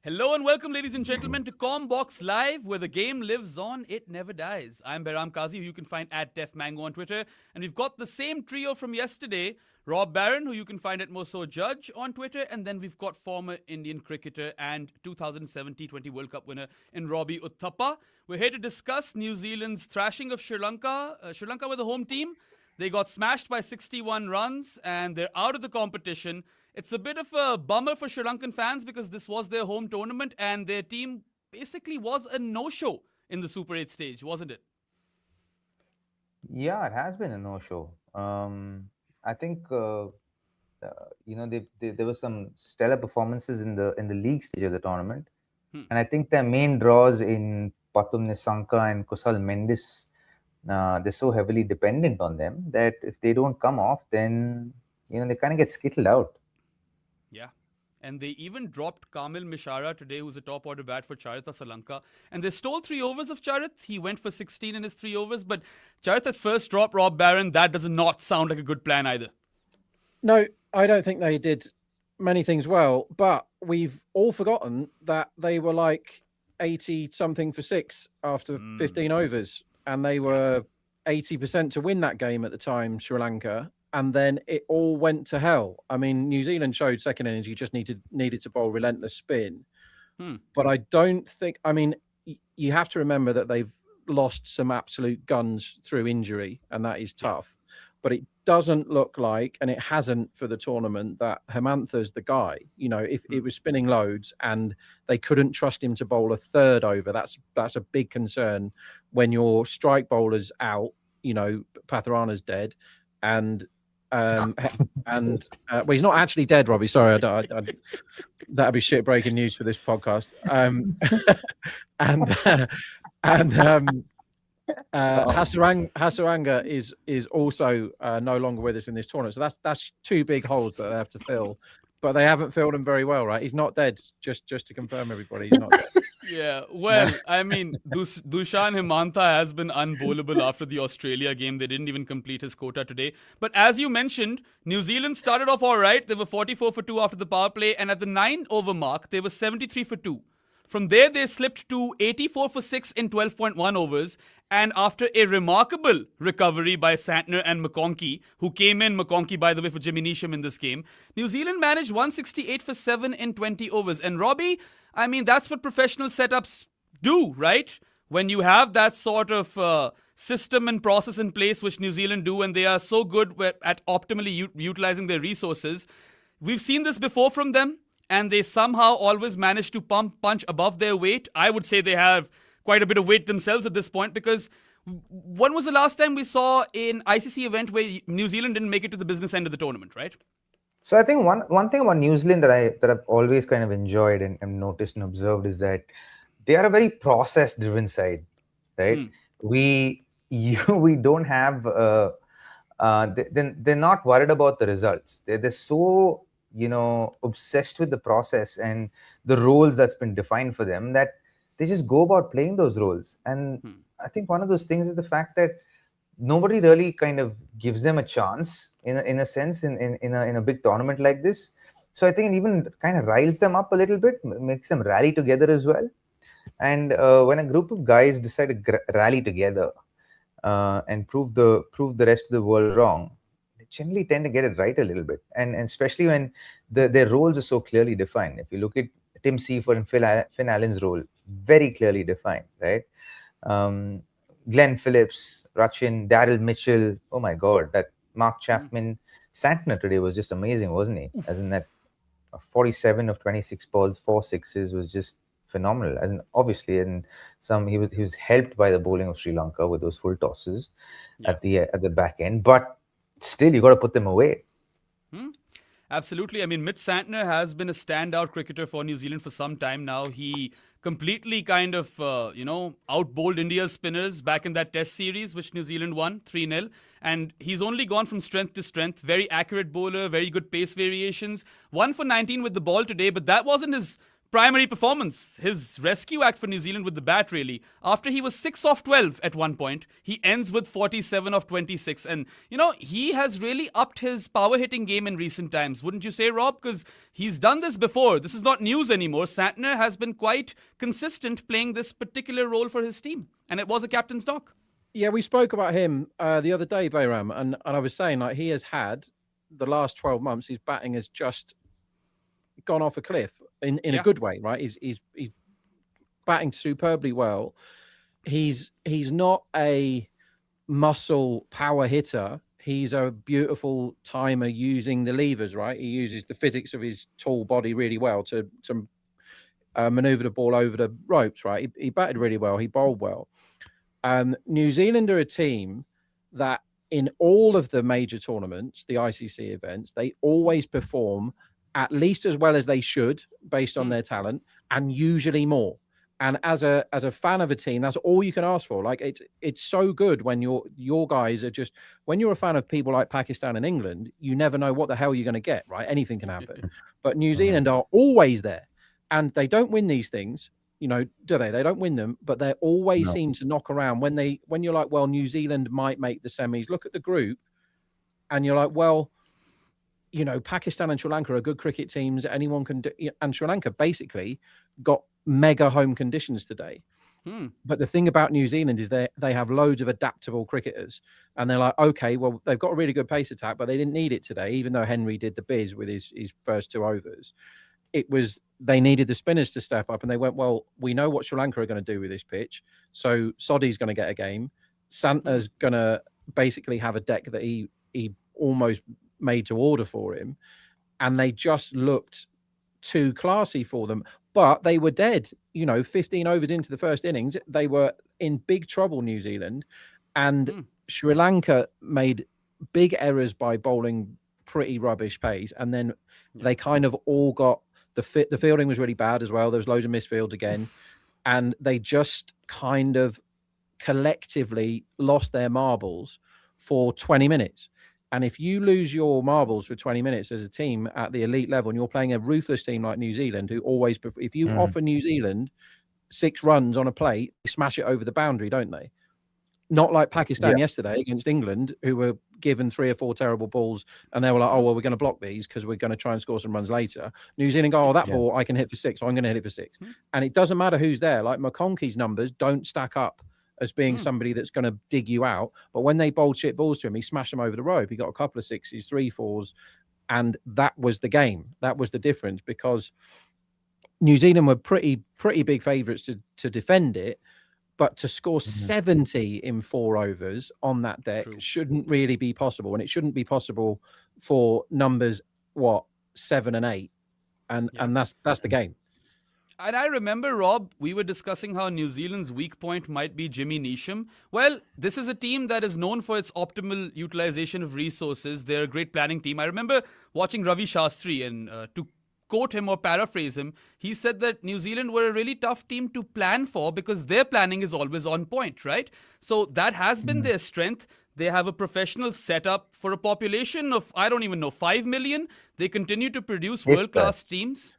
Hello and welcome, ladies and gentlemen, to Commbox Live, where the game lives on, it never dies. I'm Behram Kazi, who you can find at Def Mango on Twitter. And we've got the same trio from yesterday, Rob Barron, who you can find at Moso Judge on Twitter. And then we've got former Indian cricketer and 2007 T20 World Cup winner in Robbie Uthappa. We're here to discuss New Zealand's thrashing of Sri Lanka. Sri Lanka were the home team. They got smashed by 61 runs and they're out of the competition. It's a bit of a bummer for Sri Lankan fans because this was their home tournament and their team basically was a no-show in the Super 8 stage, wasn't it? Yeah, it has been a no-show. I think there were some stellar performances in the league stage of the tournament, and I think their main draws in Pathum Nissanka and Kusal Mendis, they're so heavily dependent on them that if they don't come off, then they kind of get skittled out. Yeah. And they even dropped Kamil Mishara today, who's a top order bat for Charitha Salanka. And they stole 3 overs of Charith. He went for 16 in his 3 overs. But Charith at first dropped Rob Barron. That does not sound like a good plan either. No, I don't think they did many things well. But we've all forgotten that they were like 80-something for 6 after 15 overs. And they were 80% to win that game at the time, Sri Lanka. And then it all went to hell. I mean, New Zealand showed second innings you just needed to bowl relentless spin. But I don't think, I mean, you have to remember that they've lost some absolute guns through injury, and that is tough. But it doesn't look like, and it hasn't for the tournament, that Hemantha's the guy. If it was spinning loads and they couldn't trust him to bowl a third over, that's a big concern when your strike bowler's out, Patharana's dead, and well, he's not actually dead, Robbie. Sorry, that'd be shit breaking news for this podcast. Hasaranga is also no longer with us in this tournament. So that's 2 big holes that they have to fill. But they haven't filled him very well, right? He's not dead. Just to confirm, everybody, he's not dead. Yeah, well, I mean, Dushan Hemantha has been unbowlable after the Australia game. They didn't even complete his quota today. But as you mentioned, New Zealand started off all right. They were 44 for 2 after the power play. And at the 9-over mark, they were 73 for 2. From there, they slipped to 84 for 6 in 12.1 overs. And after a remarkable recovery by Santner and McConkey, who came in, McConkey, by the way, for Jimmy Neesham in this game, New Zealand managed 168 for 7 in 20 overs. And Robbie, I mean, that's what professional setups do, right? When you have that sort of system and process in place, which New Zealand do, and they are so good at optimally utilizing their resources. We've seen this before from them. And they somehow always manage to punch above their weight. I would say they have quite a bit of weight themselves at this point, because when was the last time we saw an ICC event where New Zealand didn't make it to the business end of the tournament, right? So I think one thing about New Zealand that I've always kind of enjoyed and noticed and observed is that they are a very process-driven side, right? We don't have they're not worried about the results. They're so obsessed with the process and the roles that's been defined for them that they just go about playing those roles. And I think one of those things is the fact that nobody really kind of gives them a chance in a sense in a big tournament like this. So I think it even kind of riles them up a little bit, makes them rally together as well. And when a group of guys decide to rally together and prove the rest of the world wrong, generally tend to get it right a little bit, and especially when their roles are so clearly defined. If you look at Tim Seifert and Finn Allen's role, very clearly defined, right? Glenn Phillips, Rachin, Daryl Mitchell, oh my God, that Mark Chapman, Santner today was just amazing, wasn't he? As in that 47 of 26 balls, 4 sixes was just phenomenal. As in, obviously, and he was helped by the bowling of Sri Lanka with those full tosses at the back end, but still, you got to put them away. Absolutely. I mean, Mitch Santner has been a standout cricketer for New Zealand for some time now. He completely kind of, out-bowled India's spinners back in that test series, which New Zealand won 3-0. And he's only gone from strength to strength. Very accurate bowler, very good pace variations. 1 for 19 with the ball today, but that wasn't his primary performance, his rescue act for New Zealand with the bat, really. After he was 6 off 12 at one point, he ends with 47 off 26. And, he has really upped his power hitting game in recent times, wouldn't you say, Rob? Because he's done this before. This is not news anymore. Santner has been quite consistent playing this particular role for his team. And it was a captain's knock. Yeah, we spoke about him the other day, Bayram, and I was saying, like, he has had the last 12 months, his batting has just gone off a cliff in a good way, right? He's batting superbly well. He's not a muscle power hitter. He's a beautiful timer using the levers, right? He uses the physics of his tall body really well to maneuver the ball over the ropes, right? He batted really well. He bowled well. New Zealand are a team that in all of the major tournaments, the ICC events, they always perform at least as well as they should based on their talent, and usually more. And as a fan of a team, that's all you can ask for. Like, it's so good when your guys are just, when you're a fan of people like Pakistan and England, you never know what the hell you're going to get, right? Anything can happen. But New Zealand are always there, and they don't win these things. Do they? They don't win them, but they always seem to knock around when you're like, well, New Zealand might make the semis. Look at the group, and you're like, well, Pakistan and Sri Lanka are good cricket teams. Anyone can do, and Sri Lanka basically got mega home conditions today. But the thing about New Zealand is they have loads of adaptable cricketers, and they're like, okay, well, they've got a really good pace attack, but they didn't need it today, even though Henry did the biz with his first 2 overs. They needed the spinners to step up, and they went, well, we know what Sri Lanka are going to do with this pitch. So Sodhi's going to get a game. Santa's going to basically have a deck that he almost made to order for him. And they just looked too classy for them, but they were dead, 15 overs into the first innings. They were in big trouble, New Zealand, and Sri Lanka made big errors by bowling pretty rubbish pace. And then they kind of all got, the fielding was really bad as well. There was loads of misfields again. And they just kind of collectively lost their marbles for 20 minutes. And if you lose your marbles for 20 minutes as a team at the elite level, and you're playing a ruthless team like New Zealand, who always, if you offer New Zealand 6 runs on a plate, they smash it over the boundary, don't they? Not like Pakistan yesterday against England, who were given 3 or 4 terrible balls, and they were like, oh, well, we're going to block these because we're going to try and score some runs later. New Zealand go, oh, that ball I can hit for 6, so I'm going to hit it for 6. And it doesn't matter who's there. Like, McConkey's numbers don't stack up as being somebody that's going to dig you out. But when they bowled shit balls to him, he smashed them over the rope. He got a couple of 6s, 3 4s, and that was the game. That was the difference, because New Zealand were pretty big favourites to defend it, but to score 70 in 4 overs on that deck shouldn't really be possible. And it shouldn't be possible for numbers, 7 and 8. And that's the game. And I remember, Rob, we were discussing how New Zealand's weak point might be Jimmy Neesham. Well, this is a team that is known for its optimal utilization of resources. They're a great planning team. I remember watching Ravi Shastri, and to quote him or paraphrase him, he said that New Zealand were a really tough team to plan for because their planning is always on point, right? So that has been their strength. They have a professional setup for a population of, 5 million. They continue to produce world-class teams.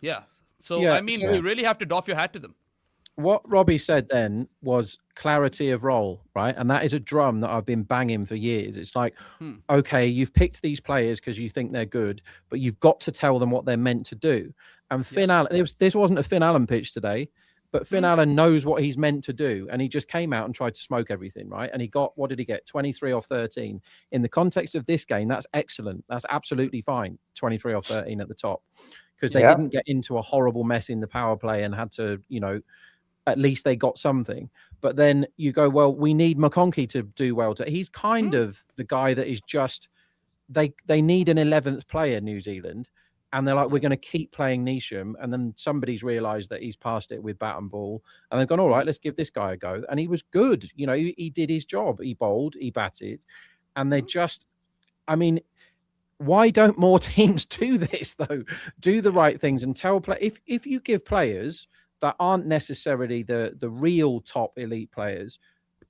Yeah. So, you really have to doff your hat to them. What Robbie said then was clarity of role, right? And that is a drum that I've been banging for years. It's like, okay, you've picked these players because you think they're good, but you've got to tell them what they're meant to do. And Finn Allen, this wasn't a Finn Allen pitch today, but Finn Allen knows what he's meant to do. And he just came out and tried to smoke everything, right? And he got, what did he get? 23 off 13. In the context of this game, that's excellent. That's absolutely fine. 23 off 13 at the top. Because they didn't get into a horrible mess in the power play and had to, at least they got something. But then you go, well, we need McConkey to do well. He's kind of the guy that is just, they need an 11th player, New Zealand. And they're like, we're going to keep playing Neesham. And then somebody's realised that he's passed it with bat and ball. And they've gone, all right, let's give this guy a go. And he was good. He did his job. He bowled, he batted. And they just, why don't more teams do this, though? Do the right things and tell if you give players that aren't necessarily the real top elite players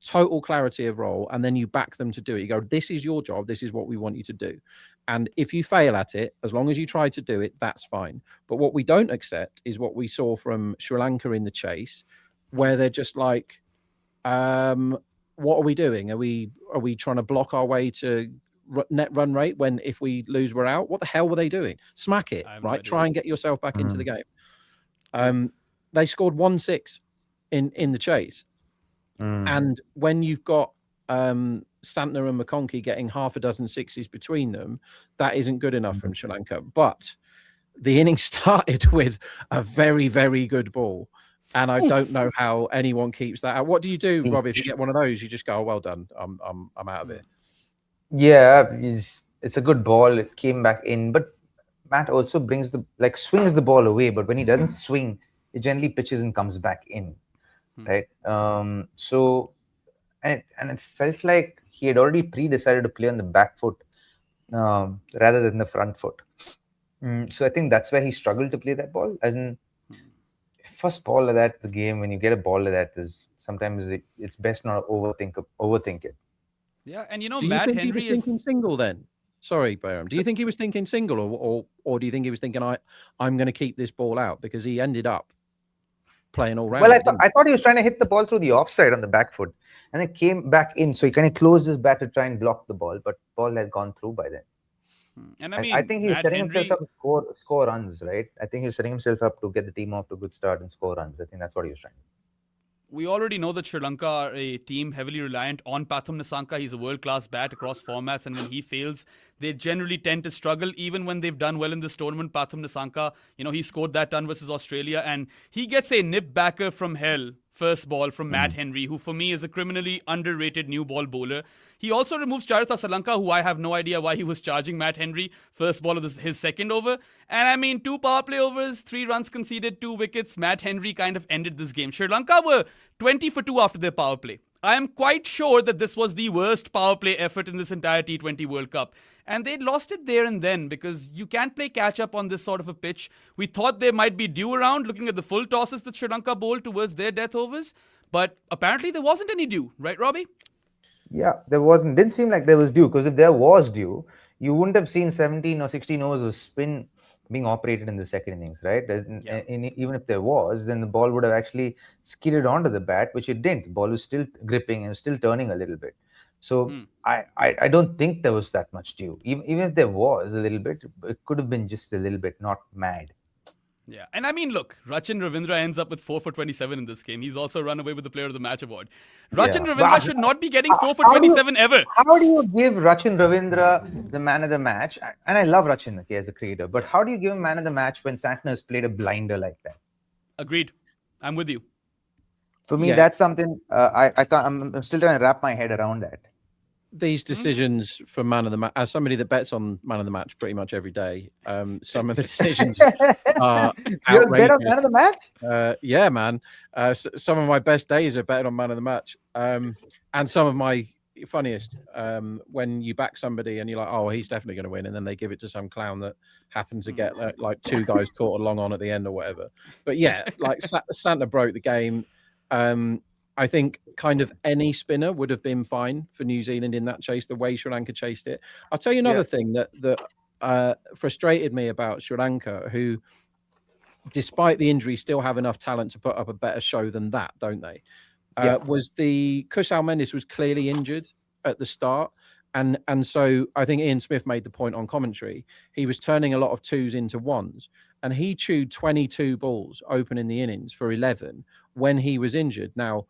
total clarity of role, and then you back them to do it. You go, this is your job. This is what we want you to do. And if you fail at it, as long as you try to do it, that's fine. But what we don't accept is what we saw from Sri Lanka in the chase, where they're just like, what are we doing? Are we trying to block our way to net run rate when if we lose, we're out? What the hell were they doing? Smack it, right? Try and get yourself back into the game. They scored 1-6 in the chase. And when you've got Santner and McConkey getting half a dozen sixes between them, that isn't good enough from Sri Lanka. But the innings started with a very, very good ball. And I don't know how anyone keeps that out. What do you do, Rob, if you get one of those? You just go, oh, well done. I'm out of it. Yeah, it's a good ball. It came back in. But Matt also swings the ball away. But when he doesn't swing, it generally pitches and comes back in. Right? So, and it felt like he had already pre-decided to play on the back foot rather than the front foot. So I think that's where he struggled to play that ball. As in, first ball of that, the game, when you get a ball like that, is sometimes it's best not to overthink it. Yeah, and do you think he was thinking single then? Sorry, Bayram. Do you think he was thinking single, or do you think he was thinking I'm going to keep this ball out, because he ended up playing all round? Well, I thought he was trying to hit the ball through the offside on the back foot, and it came back in. So he kind of closed his bat to try and block the ball, but ball had gone through by then. And I think he was setting himself up to score runs, right? I think he was setting himself up to get the team off to a good start and score runs. I think that's what he was trying. We already know that Sri Lanka are a team heavily reliant on Pathum Nissanka. He's a world-class bat across formats, and when he fails, they generally tend to struggle. Even when they've done well in this tournament, Pathum Nissanka, he scored that ton versus Australia, and he gets a nip-backer from hell first ball from Matt Henry, who for me is a criminally underrated new ball bowler. He also removes Charitha Salanka, who I have no idea why he was charging Matt Henry first ball of his second over. And I mean, 2 power play overs, 3 runs conceded, 2 wickets. Matt Henry kind of ended this game. Sri Lanka were 20 for 2 after their power play. I am quite sure that this was the worst power play effort in this entire T20 World Cup. And they lost it there and then, because you can't play catch-up on this sort of a pitch. We thought there might be dew around, looking at the full tosses that Sri Lanka bowled towards their death overs. But apparently there wasn't any dew. Right, Robbie? Yeah, there wasn't. Didn't seem like there was dew, because if there was dew, you wouldn't have seen 17 or 16 overs of spin being operated in the second innings, right? Even if there was, then the ball would have actually skidded onto the bat, which it didn't. The ball was still gripping and still turning a little bit. So I don't think there was that much dew. Even if there was a little bit, it could have been just a little bit, not mad. Yeah, and I mean, look, Rachin Ravindra ends up with 4 for 27 in this game. He's also run away with the Player of the Match award. Rachin Ravindra should not be getting 4 for 27 ever. How do you give Rachin Ravindra the man of the match? And I love Rachin as a cricketer, but how do you give him man of the match when Santner has played a blinder like that? Agreed. I'm with you. For me, that's something I'm still trying to wrap my head around that. These decisions for man of the match, as somebody that bets on man of the match pretty much every day, some of the decisions are outrageous. You're a bet on man of the match? Yeah, man. Some of my best days are betting on man of the match, and some of my funniest when you back somebody and you're like, oh, he's definitely going to win, and then they give it to some clown that happens to get like 2 guys caught along on at the end or whatever. But yeah, like Santner broke the game. I think kind of any spinner would have been fine for New Zealand in that chase, the way Sri Lanka chased it. I'll tell you another thing that frustrated me about Sri Lanka, who, despite the injury, still have enough talent to put up a better show than that, don't they? Was the Kushal Mendis was clearly injured at the start. And so I think Ian Smith made the point on commentary. He was turning a lot of 2s into 1s, and he chewed 22 balls open in the innings for 11 when he was injured. Now,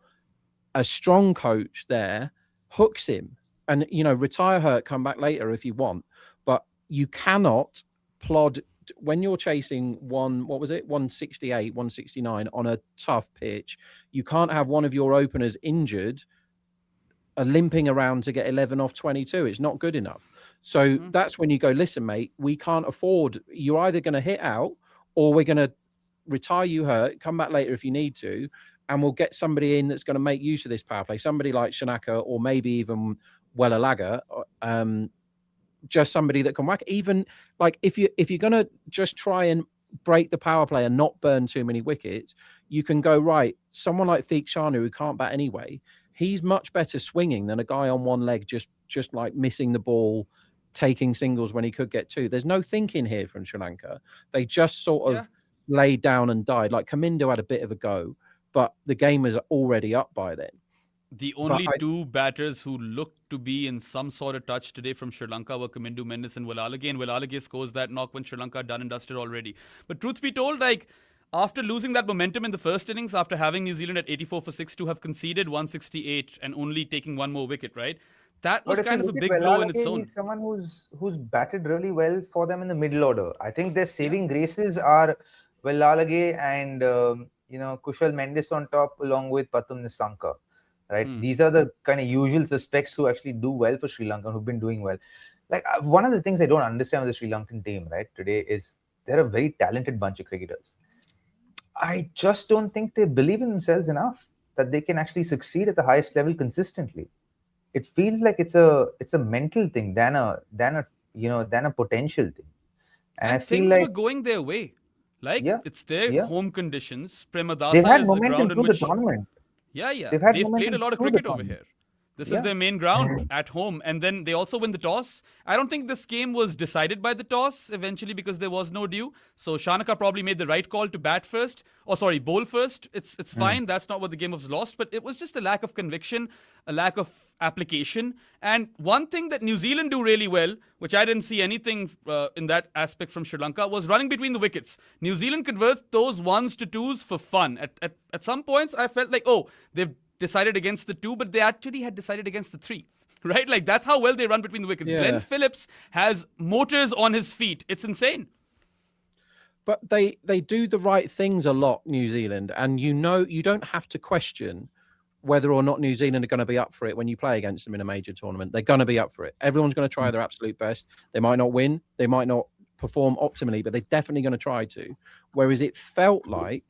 a strong coach there hooks him and, retire hurt, come back later if you want. But you cannot plod when you're chasing 168, 169 on a tough pitch. You can't have one of your openers injured, limping around to get 11 off 22. It's not good enough. So that's when you go, listen, mate, we can't afford. You're either going to hit out or we're going to retire you hurt, come back later if you need to, and we'll get somebody in that's going to make use of this power play. Somebody like Shanaka or maybe even Welalaga, just somebody that can whack. Even like if you're going to just try and break the power play and not burn too many wickets, you can go, right, someone like Theekshanu who can't bat anyway, he's much better swinging than a guy on one leg just like missing the ball, taking singles when he could get two. There's no thinking here from Sri Lanka. They just sort of laid down and died. Like Commbox had a bit of a go, but the game was already up by then. The only two batters who looked to be in some sort of touch today from Sri Lanka were Kamindu Mendis and Walalage. And Walalage scores that knock when Sri Lanka done and dusted already. But truth be told, like, after losing that momentum in the first innings, after having New Zealand at 84 for 6 to have conceded 168 and only taking one more wicket, right? That was kind of a big blow in its own. He's someone who's batted really well for them in the middle order. I think their saving graces are Walalage and Kushal Mendis on top, along with Pathum Nissanka. Right, these are the kind of usual suspects who actually do well for Sri Lanka, who've been doing well. Like one of the things I don't understand with the Sri Lankan team, right, today is they're a very talented bunch of cricketers. I just don't think they believe in themselves enough that they can actually succeed at the highest level consistently. It feels like it's a mental thing than a potential thing. And I feel things like were going their way. Like it's their home conditions. Premadasa they've had is a momentum ground in through which the tournament. They've played a lot of cricket over here. This is their main ground at home. And then they also win the toss. I don't think this game was decided by the toss eventually because there was no dew. So Shanaka probably made the right call to bowl first. It's fine. That's not what the game was lost. But it was just a lack of conviction, a lack of application. And one thing that New Zealand do really well, which I didn't see anything in that aspect from Sri Lanka, was running between the wickets. New Zealand converts those 1s to 2s for fun. At some points, I felt like, they've decided against the 2, but they actually had decided against the 3, right? Like that's how well they run between the wickets. Glenn Phillips has motors on his feet. It's insane. But they do the right things a lot, New Zealand, and you don't have to question whether or not New Zealand are going to be up for it when you play against them in a major tournament. They're going to be up for it. Everyone's going to try their absolute best. They might not win. They might not perform optimally, but they're definitely going to try to. Whereas it felt like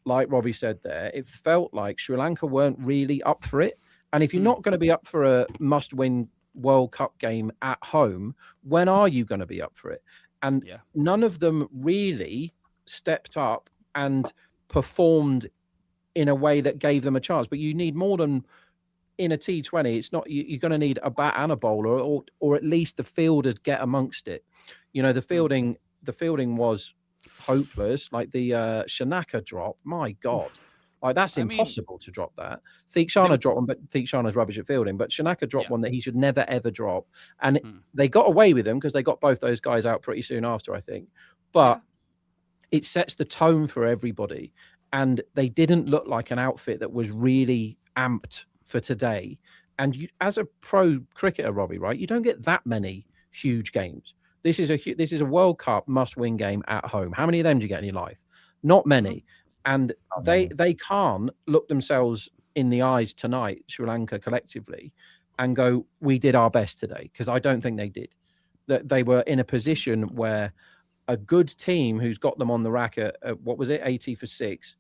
Robbie said there, it felt like Sri Lanka weren't really up for it. And if you're not going to be up for a must-win World Cup game at home, when are you going to be up for it? And none of them really stepped up and performed in a way that gave them a chance. But you need more than in a T20. It's not you're going to need a bat and a bowler, or at least the fielder get amongst it. The fielding was hopeless. Like the Shanaka drop, my God, like that's impossible to drop that. Theekshana dropped one, but Theekshana's rubbish at fielding. But Shanaka dropped one that he should never ever drop, and they got away with him because they got both those guys out pretty soon after, I think. But it sets the tone for everybody, and they didn't look like an outfit that was really amped for today. And you, as a pro cricketer, Robbie, right, you don't get that many huge games. This is a World Cup must-win game at home. How many of them do you get in your life? Not many. And they can't look themselves in the eyes tonight, Sri Lanka collectively, and go, we did our best today, because I don't think they did. That they were in a position where a good team who's got them on the rack at what was it, 80 for 6,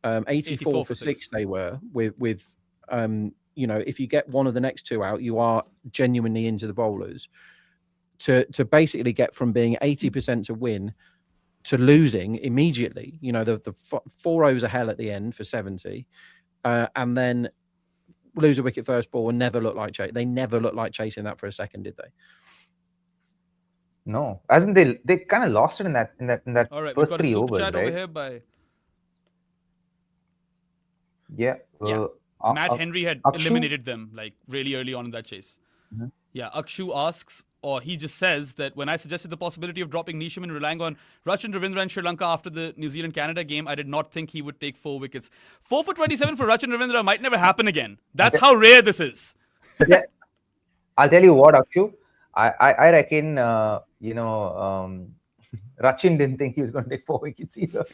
84 for 6 they were with if you get one of the next two out, you are genuinely into the bowlers. To basically get from being 80% to win to losing immediately, the 4 overs of hell at the end for 70, and then lose a wicket first ball and never look like they never looked like chasing that for a second, did they? No, as in they kind of lost it in that All right, first we've got 3 a super overs, chat right? over here by Matt Henry had Akshu? eliminated them like really early on in that chase. Yeah, Akshu asks, or he just says that when I suggested the possibility of dropping Nisham and relying on Rachin Ravindra and Sri Lanka after the New Zealand-Canada game, I did not think he would take 4 wickets. 4 for 27 for Rachin Ravindra might never happen again. That's how rare this is. I'll tell you what, Akshu, I reckon, Rachin didn't think he was going to take 4 wickets either.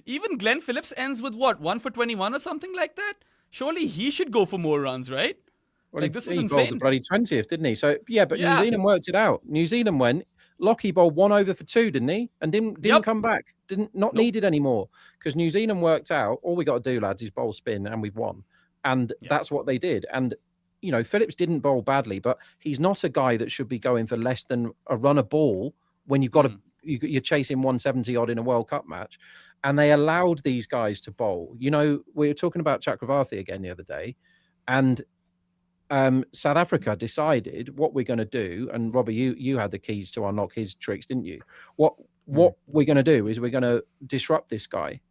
Even Glenn Phillips ends with what, 1 for 21 or something like that? Surely he should go for more runs, right? Well, like this was he insane. bowled the bloody 20th, didn't he? So New Zealand worked it out. New Zealand went. Lockie bowled 1 over for 2, didn't he? And didn't come back. Needed anymore, because New Zealand worked out. All we got to do, lads, is bowl spin, and we've won. And that's what they did. And Phillips didn't bowl badly, but he's not a guy that should be going for less than a run a ball when you've got you're chasing 170 odd in a World Cup match. And they allowed these guys to bowl. We were talking about Chakravarti again the other day, and South Africa decided what we're going to do, and Robbie, you had the keys to unlock his tricks, didn't you? What we're going to do is we're going to disrupt this guy,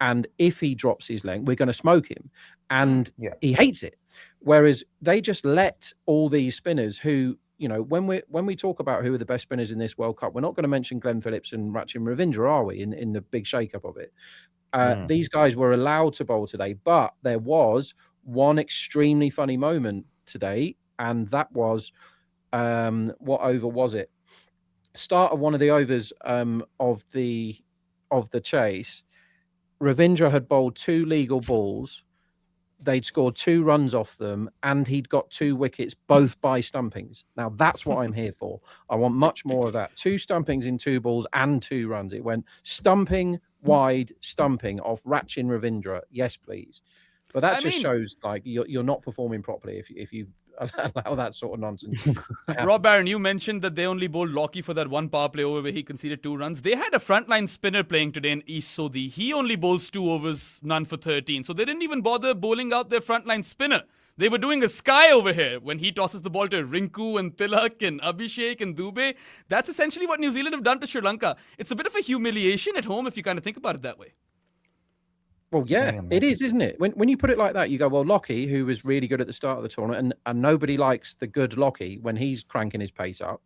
and if he drops his length, we're going to smoke him, and he hates it. Whereas they just let all these spinners who, you know, when we talk about who are the best spinners in this World Cup, we're not going to mention Glenn Phillips and Rachin Ravindra, are we? In the big shake-up of it, these guys were allowed to bowl today, but there was one extremely funny moment today, and that was what over was it? Start of one of the overs of the chase. Ravindra had bowled 2 legal balls. They'd scored 2 runs off them, and he'd got 2 wickets, both by stumpings. Now that's what I'm here for. I want much more of that. 2 stumpings in 2 balls and 2 runs. It went stumping, wide, stumping off Rachin Ravindra. Yes, please. But that shows like you're not performing properly if you allow that sort of nonsense. Rob Barron, you mentioned that they only bowled Lockie for that one power play over where he conceded 2 runs. They had a frontline spinner playing today in East Sodhi. He only bowls 2 overs, none for 13. So they didn't even bother bowling out their frontline spinner. They were doing a sky over here when he tosses the ball to Rinku and Tilak and Abhishek and Dubey. That's essentially what New Zealand have done to Sri Lanka. It's a bit of a humiliation at home if you kind of think about it that way. Well, yeah, it is, isn't it? When you put it like that, you go, well, Lockie, who was really good at the start of the tournament, and nobody likes the good Lockie when he's cranking his pace up.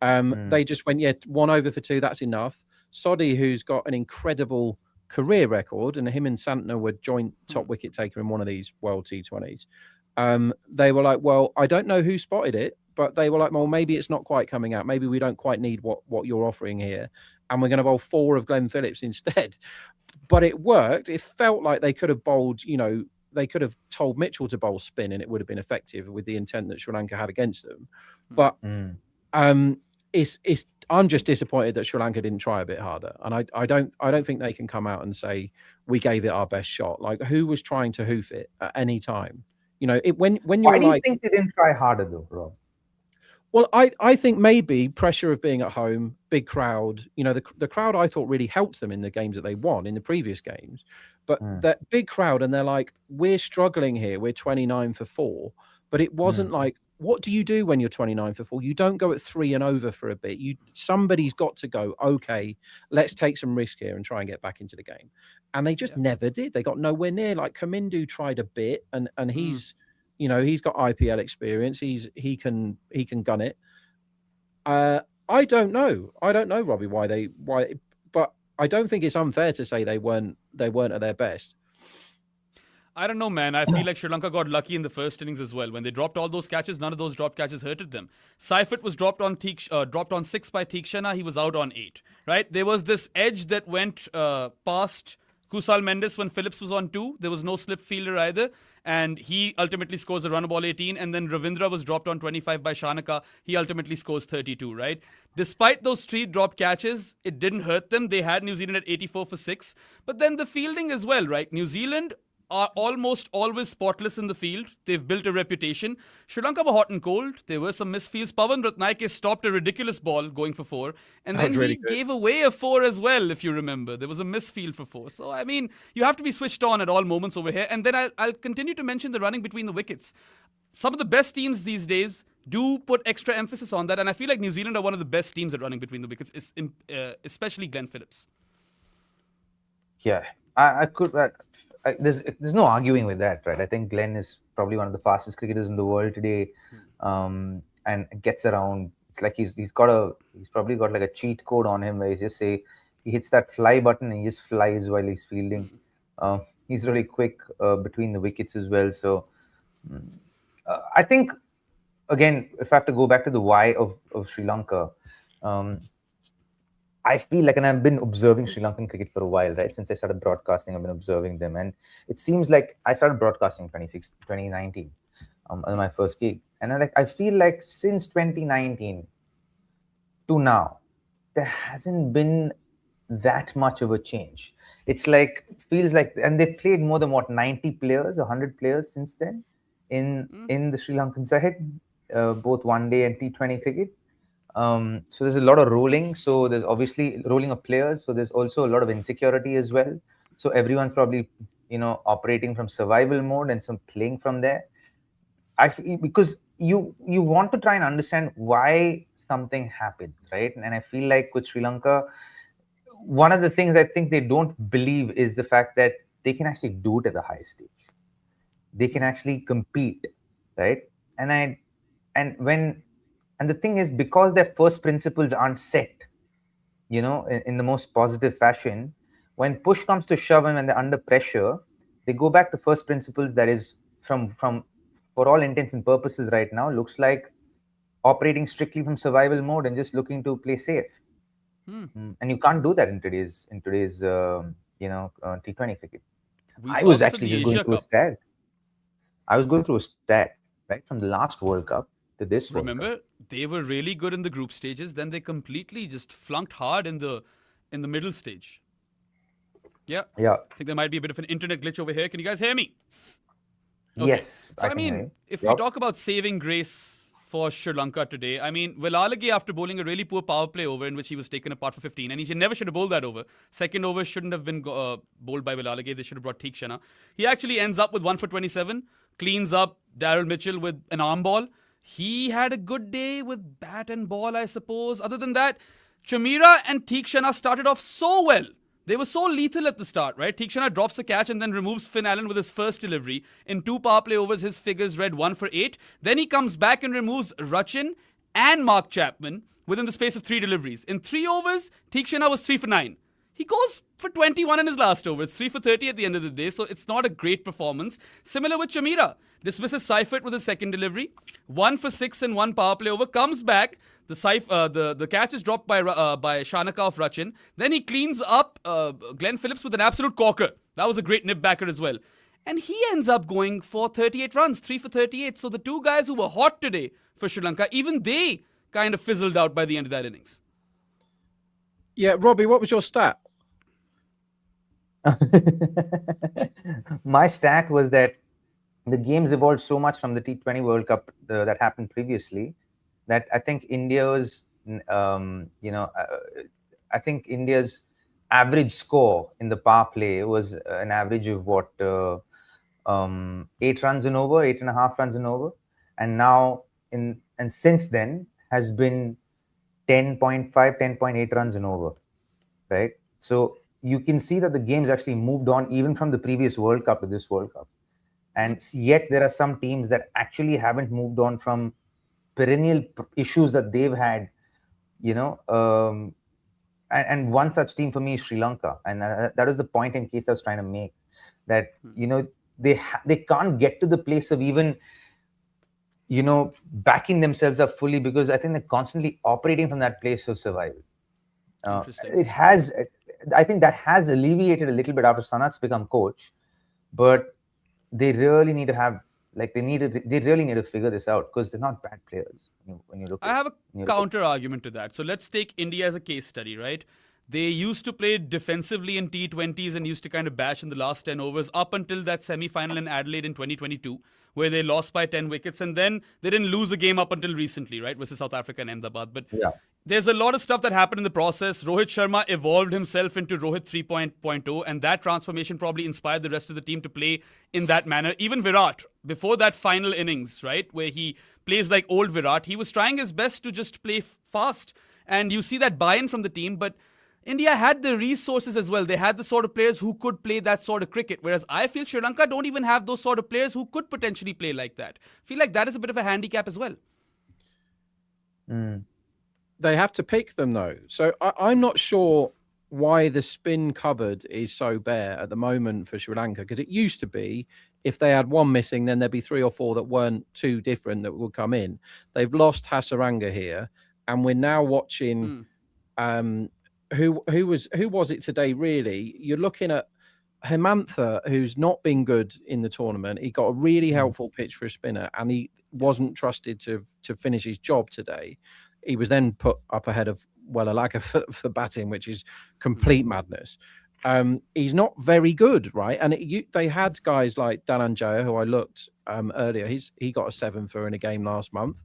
They just went, 1 over for 2, that's enough. Sodhi, who's got an incredible career record, and him and Santner were joint top wicket taker in one of these World T20s. They were like, well, I don't know who spotted it, but they were like, well, maybe it's not quite coming out. Maybe we don't quite need what you're offering here. And we're going to bowl 4 of Glenn Phillips instead. But it worked. It felt like they could have bowled, you know, they could have told Mitchell to bowl spin and it would have been effective with the intent that Sri Lanka had against them. But I'm just disappointed that Sri Lanka didn't try a bit harder. And I don't think they can come out and say we gave it our best shot. Like, who was trying to hoof it at any time? You know, when you're Why do you think they didn't try harder though, Rob? Well, I think maybe pressure of being at home, big crowd, you know, the crowd I thought really helped them in the games that they won in the previous games. But that big crowd, and they're like, we're struggling here. We're 29 for 4. But it wasn't like, what do you do when you're 29 for 4? You don't go at 3 and over for a bit. Somebody's got to go, okay, let's take some risk here and try and get back into the game. And they just never did. They got nowhere near. Like Kamindu tried a bit, and he's... You know, he's got IPL experience. He can gun it. I don't know, Robbie, why, but I don't think it's unfair to say they weren't at their best. I don't know, man. I feel like Sri Lanka got lucky in the first innings as well. When they dropped all those catches, none of those dropped catches hurted them. Seifert was dropped on 6 by Tikshana. He was out on 8. Right? There was this edge that went past Kusal Mendes when Phillips was on 2. There was no slip fielder either. And he ultimately scores a run ball 18. And then Ravindra was dropped on 25 by Shanaka. He ultimately scores 32, right? Despite those 3 drop catches, it didn't hurt them. They had New Zealand at 84 for 6. But then the fielding as well, right? New Zealand are almost always spotless in the field. They've built a reputation. Sri Lanka were hot and cold. There were some misfields. Pawan Ratnaike stopped a ridiculous ball going for 4. And then he gave away a 4 as well, if you remember. There was a misfield for 4. So, I mean, you have to be switched on at all moments over here. And then I'll continue to mention the running between the wickets. Some of the best teams these days do put extra emphasis on that. And I feel like New Zealand are one of the best teams at running between the wickets, especially Glenn Phillips. Yeah, I could... there's no arguing with that, right? I think Glenn is probably one of the fastest cricketers in the world today, and gets around. It's like he's probably got like a cheat code on him where he hits that fly button and he just flies while he's fielding. He's really quick between the wickets as well. So I think, again, if I have to go back to the why of Sri Lanka, I feel like, and I've been observing Sri Lankan cricket for a while, right? Since I started broadcasting, I've been observing them. And it seems like I started broadcasting 2019 as my first gig. And I feel like since 2019 to now, there hasn't been that much of a change. It's like, feels like, and they've played more than 90 players, 100 players since then in the Sri Lankan side, both one day and T20 cricket. So there's a lot of rolling. So there's obviously rolling of players. So there's also a lot of insecurity as well. So everyone's probably, operating from survival mode and some playing from there. because you want to try and understand why something happens, right? And I feel like with Sri Lanka, one of the things I think they don't believe is the fact that they can actually do it at the highest stage. They can actually compete, right? And I and when and the thing is, because their first principles aren't set, in the most positive fashion, when push comes to shove and when they're under pressure, they go back to first principles. That is, from for all intents and purposes right now, looks like operating strictly from survival mode and just looking to play safe. And you can't do that in today's T20 cricket. We I saw was this at actually the just going Asia through a Cup. stat. I was going through a stat, right, from the last World Cup to this World Remember, Cup. they were really good in the group stages. Then they completely just flunked hard in the middle stage. Yeah. Yeah. I think there might be a bit of an internet glitch over here. Can you guys hear me? Okay. Yes, So, I can hear you. if we talk about saving grace for Sri Lanka today, Vilalage, after bowling a really poor power play over in which he was taken apart for 15, and he never should have bowled that over. Second over shouldn't have been bowled by Vilalage. They should have brought Theekshana. He actually ends up with 1 for 27, cleans up Daryl Mitchell with an arm ball. He had a good day with bat and ball, I suppose. Other than that, Chamira and Theekshana started off so well. They were so lethal at the start, right? Theekshana drops a catch and then removes Finn Allen with his first delivery. In 2 power play overs, his figures read 1 for 8. Then he comes back and removes Rachin and Mark Chapman within the space of 3 deliveries. In 3 overs, Theekshana was 3 for 9. He goes for 21 in his last over. It's 3 for 30 at the end of the day, so it's not a great performance. Similar with Chamira. Dismisses Seifert with his second delivery. 1 for 6 in 1 power play over. Comes back. The catch is dropped by Shanaka of Rachin. Then he cleans up Glenn Phillips with an absolute corker. That was a great nip backer as well. And he ends up going for 38 runs, 3 for 38. So the 2 guys who were hot today for Sri Lanka, even they kind of fizzled out by the end of that innings. Yeah, Robbie, what was your stat? My stat was that the games evolved so much from the T20 World Cup that happened previously that I think India's average score in the power play was an average of 8 runs and over, 8.5 runs and over, and now since then has been 10.5, 10.8 runs and over, right? So you can see that the game's actually moved on even from the previous World Cup to this World Cup, and yet there are some teams that actually haven't moved on from perennial issues that they've had, and one such team for me is Sri Lanka, and that was the point in case I was trying to make, that they can't get to the place of even backing themselves up fully, because I think they're constantly operating from that place of survival. Interesting. I think that has alleviated a little bit after Sanat's become coach, but they really need to have they really need to figure this out, because they're not bad players when you look at it. I have a counter argument to that. So let's take India as a case study, right? They used to play defensively in T20s and used to kind of bash in the last 10 overs up until that semi-final in Adelaide in 2022, where they lost by 10 wickets. And then they didn't lose a game up until recently, right, versus South Africa and Ahmedabad. But there's a lot of stuff that happened in the process. Rohit Sharma evolved himself into Rohit 3.0, and that transformation probably inspired the rest of the team to play in that manner. Even Virat, before that final innings, right, where he plays like old Virat, he was trying his best to just play fast. And you see that buy-in from the team, but India had the resources as well. They had the sort of players who could play that sort of cricket. Whereas I feel Sri Lanka don't even have those sort of players who could potentially play like that. I feel like that is a bit of a handicap as well. They have to pick them though. So I'm not sure why the spin cupboard is so bare at the moment for Sri Lanka, because it used to be if they had one missing, then there'd be 3 or 4 that weren't too different that would come in. They've lost Hasaranga here, and we're now watching who was it today, really? You're looking at Hemantha, who's not been good in the tournament. He got a really helpful pitch for a spinner, and he wasn't trusted to finish his job today. He was then put up ahead of Welalaga for batting, which is complete madness. He's not very good, right? And they had guys like Dhananjaya, who I looked earlier. He got a 7 for in a game last month.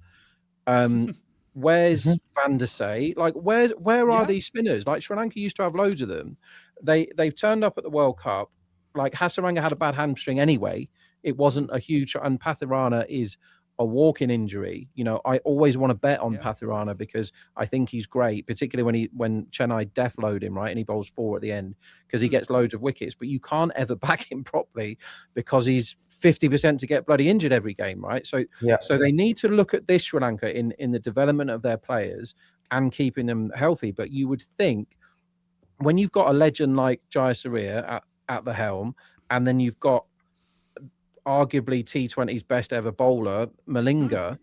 Where's Van der Sey? Like, where are these spinners? Like, Sri Lanka used to have loads of them. They've turned up at the World Cup. Like, Hasaranga had a bad hamstring anyway. It wasn't a huge, and Pathirana is a walk-in injury, I always want to bet on Pathirana because I think he's great, particularly when Chennai death-load him, right, and he bowls 4 at the end because he gets loads of wickets. But you can't ever back him properly because he's 50% to get bloody injured every game, right? So they need to look at this Sri Lanka in the development of their players and keeping them healthy. But you would think when you've got a legend like Jayasuriya at the helm, and then you've got arguably T20's best ever bowler, Malinga,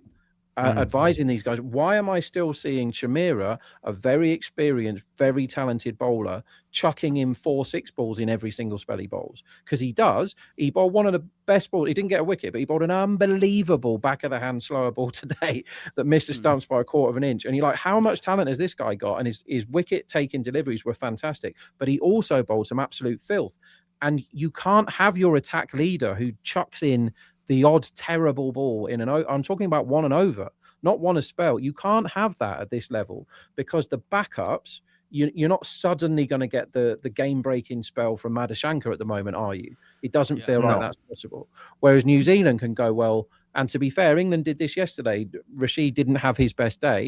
advising these guys, why am I still seeing Shamira, a very experienced, very talented bowler, chucking in 4-6 balls in every single spell he bowls? Because he does. He bowled one of the best balls. He didn't get a wicket, but he bowled an unbelievable back of the hand slower ball today that missed the stumps by 1/4 of an inch. And you're like, how much talent has this guy got? And his wicket taking deliveries were fantastic, but he also bowled some absolute filth. And you can't have your attack leader who chucks in the odd terrible ball in an over. I'm talking about 1 and over, not 1 a spell. You can't have that at this level because the backups, you're not suddenly going to get the game-breaking spell from Madhushanka at the moment, are you? It doesn't feel like that's possible. Whereas New Zealand can go, well, and to be fair, England did this yesterday. Rashid didn't have his best day.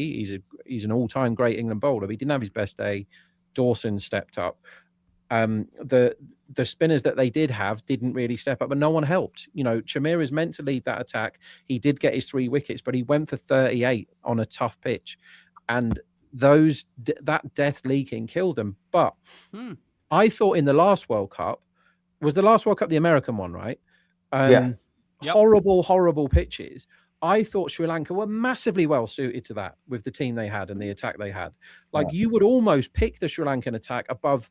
He's an all-time great England bowler, but he didn't have his best day. Dawson stepped up. The spinners that they did have didn't really step up, but no one helped. Chamir is meant to lead that attack. He did get his 3 wickets, but he went for 38 on a tough pitch, and that death leaking killed them. But I thought in the last World Cup, was the last World Cup the American one, right? Horrible pitches. I thought Sri Lanka were massively well suited to that with the team they had and the attack they had. You would almost pick the Sri Lankan attack above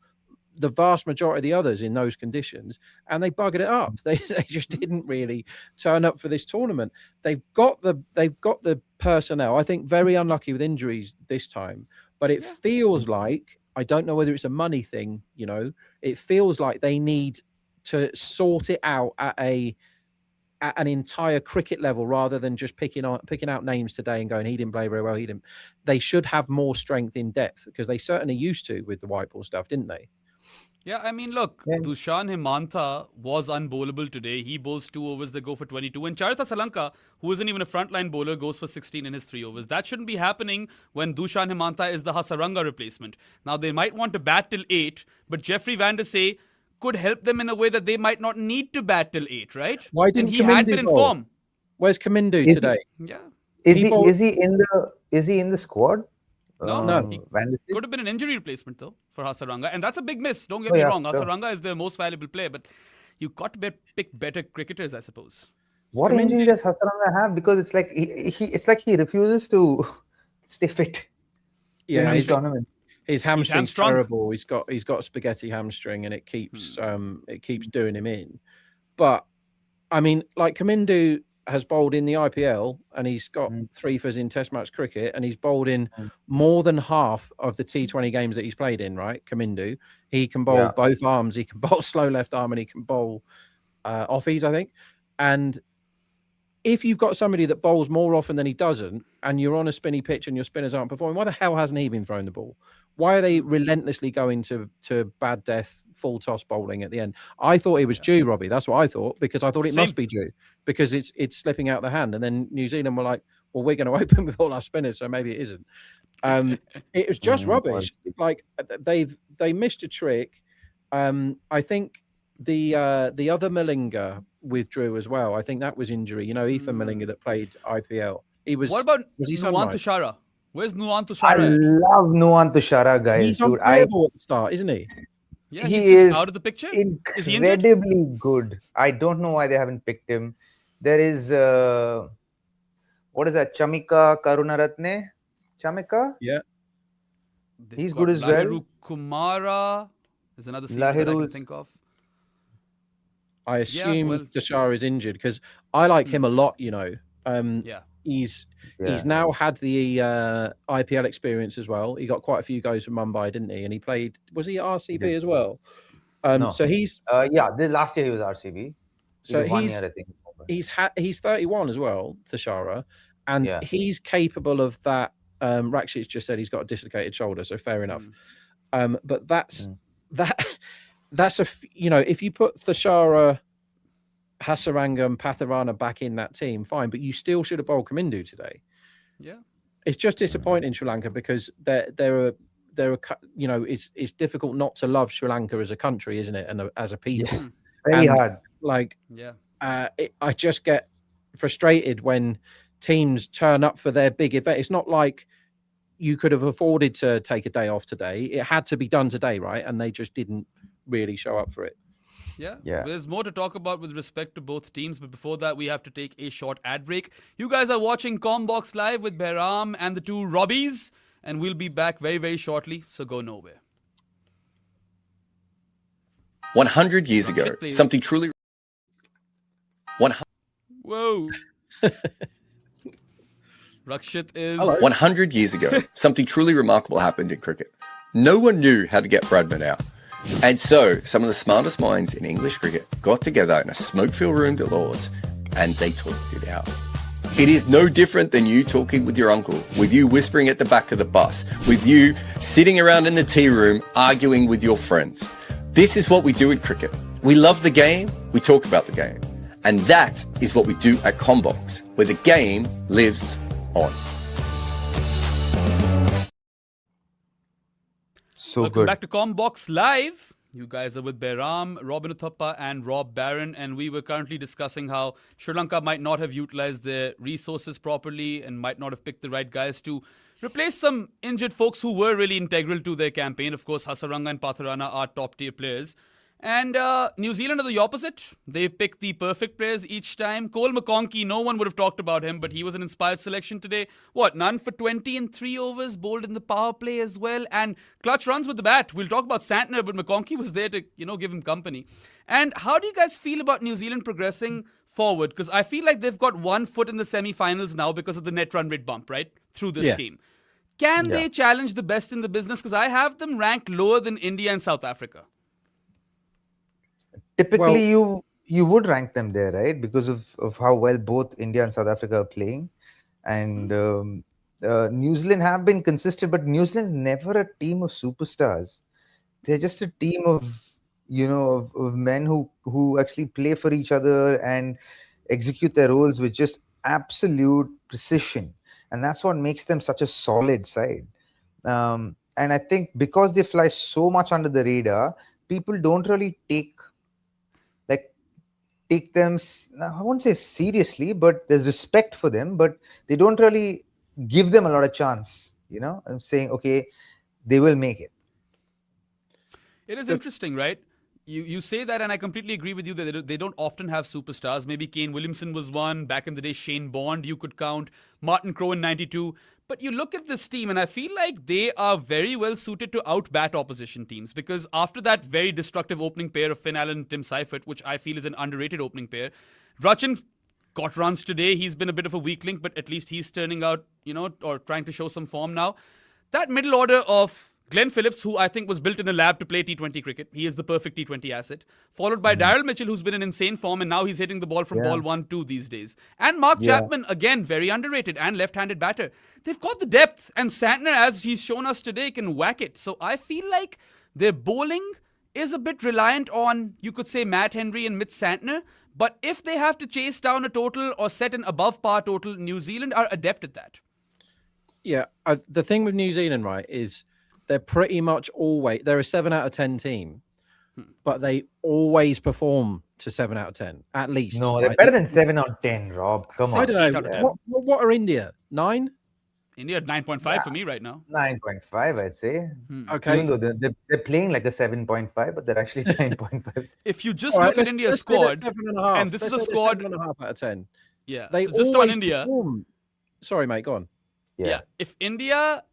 the vast majority of the others in those conditions, and they buggered it up. They just didn't really turn up for this tournament. They've got the personnel. I think very unlucky with injuries this time, but it feels like, I don't know whether it's a money thing, it feels like they need to sort it out at an entire cricket level rather than just picking out names today and going, he didn't play very well, he didn't. They should have more strength in depth because they certainly used to with the white ball stuff, didn't they? Yeah, I mean, look, Dushan Himantha was unbowlable today. He bowls 2 overs that go for 22. And Charitha Salanka, who isn't even a frontline bowler, goes for 16 in his 3 overs. That shouldn't be happening when Dushan Himantha is the Hasaranga replacement. Now, they might want to bat till 8, but Jeffrey Van der Say could help them in a way that they might not need to bat till 8, right? Why didn't he had been in form? Where's Kamindu today? Is he in the squad? No. He could have been an injury replacement, though, for Hasaranga. And that's a big miss. Don't get me wrong. Hasaranga is the most valuable player, but you got to pick better cricketers, I suppose. What injury does Hasaranga have? Because it's like he refuses to stay fit. Yeah, his hamstring's terrible. He's got spaghetti hamstring, and it keeps doing him in. But I mean, like Kamindu has bowled in the IPL and he's got 3 fers in Test match cricket, and he's bowled in more than half of the T20 games that he's played in, right? Kamindu. He can bowl both arms, he can bowl slow left arm, and he can bowl offies, I think. And if you've got somebody that bowls more often than he doesn't, and you're on a spinny pitch and your spinners aren't performing, why the hell hasn't he been throwing the ball? Why are they relentlessly going to bad death, full toss bowling at the end? I thought it was due, Robbie. That's what I thought, because I thought it must be due because it's slipping out the hand. And then New Zealand were like, well, we're going to open with all our spinners, so maybe it isn't. It was just rubbish. Like they missed a trick. I think the other Malinga withdrew as well. I think that was injury. Ethan Malinga that played IPL. What about Nuwan Tushara? Where's Nuwan Tushara? I love Nuwan Tushara, guys. He's unplayable at the start, isn't he? Yeah, he is out of the picture. Incredibly good. I don't know why they haven't picked him. There is what is that? Chamika Karunaratne? Chamika? Yeah. He's good as well. Lahiru Kumara is another seamer that I can think of. I assume Tushara is injured because I like him a lot, He's now had the IPL experience as well. He got quite a few goes from Mumbai, didn't he? And he played, was he at RCB as well? No. So he's last year he was RCB. So he's 31 as well, Tushara, and he's capable of that. Rakshit's just said he's got a dislocated shoulder, so fair enough. But that's if you put Tushara Hasaranga and Patharana back in that team, fine, but you still should have bowled Commando today. Yeah. It's just disappointing, Sri Lanka, because they're you know, it's difficult not to love Sri Lanka as a country, isn't it? And as a people. Yeah. Very hard. Like, Yeah. I just get frustrated when teams turn up for their big event. It's not like you could have afforded to take a day off today. It had to be done today, right? And they just didn't really show up for it. Yeah. Yeah. There's more to talk about with respect to both teams, but before that, we have to take a short ad break. You guys are watching Commbox Live with Behram and the two Robbies, and we'll be back very, very shortly, so go nowhere. 100 years ago, Shit, please. something truly... Whoa. Rakshit is... 100 years ago, something truly remarkable happened in cricket. No one knew how to get Bradman out. And so, some of the smartest minds in English cricket got together in a smoke-filled room to Lords, and they talked it out. It is no different than you talking with your uncle, with you whispering at the back of the bus, with you sitting around in the tea room arguing with your friends. This is what we do in cricket. We love the game, we talk about the game. And that is what we do at Commbox, where the game lives on. So Welcome good. back to Commbox Live. You guys are with Behram, Robin Uthappa, and Rob Barron, and we were currently discussing how Sri Lanka might not have utilized their resources properly and might not have picked the right guys to replace some injured folks who were really integral to their campaign. Of course, Hasaranga and Patharana are top-tier players. And New Zealand are the opposite. They pick the perfect players each time. Cole McConkey, no one would have talked about him, but he was an inspired selection today. What, none for 20 in 3 overs, bowled in the power play as well, and clutch runs with the bat. We'll talk about Santner, but McConkey was there to, give him company. And how do you guys feel about New Zealand progressing forward? Because I feel like they've got 1 foot in the semi-finals now because of the net run rate bump, right? Through this game. Can they challenge the best in the business? Because I have them ranked lower than India and South Africa. Typically, you would rank them there, right? Because of how well both India and South Africa are playing. And New Zealand have been consistent, but New Zealand's never a team of superstars. They're just a team of, of men who actually play for each other and execute their roles with just absolute precision. And that's what makes them such a solid side. And I think because they fly so much under the radar, people don't really take them, I won't say seriously, but there's respect for them, but they don't really give them a lot of chance, I'm saying, okay, they will make it. It is interesting, right? You say that, and I completely agree with you that they don't often have superstars. Maybe Kane Williamson was one. Back in the day, Shane Bond, you could count. Martin Crowe in 92. But you look at this team, and I feel like they are very well suited to out-bat opposition teams, because after that very destructive opening pair of Finn Allen and Tim Seifert, which I feel is an underrated opening pair, Rachin got runs today. He's been a bit of a weak link, but at least he's turning out, or trying to show some form now. That middle order of Glenn Phillips, who I think was built in a lab to play T20 cricket. He is the perfect T20 asset. Followed by Daryl Mitchell, who's been in insane form, and now he's hitting the ball from ball 1-2 these days. And Mark Chapman, again, very underrated and left-handed batter. They've got the depth, and Santner, as he's shown us today, can whack it. So I feel like their bowling is a bit reliant on, you could say, Matt Henry and Mitch Santner. But if they have to chase down a total or set an above-par total, New Zealand are adept at that. Yeah, the thing with New Zealand, right, is they're pretty much always, they're a 7 out of 10 team, but they always perform to 7 out of 10, at least. No, they're better than 7 out of 10, Rob. Come on. I don't know. What are India? 9? India at 9.5 for me right now. 9.5, I'd say. Okay. Even though they're playing like a 7.5, but they're actually 9.5. If you just look at India's squad, and this is a squad 7.5 out of 10. Yeah. They so just on India. Perform. Sorry, mate, go on. Yeah. If India,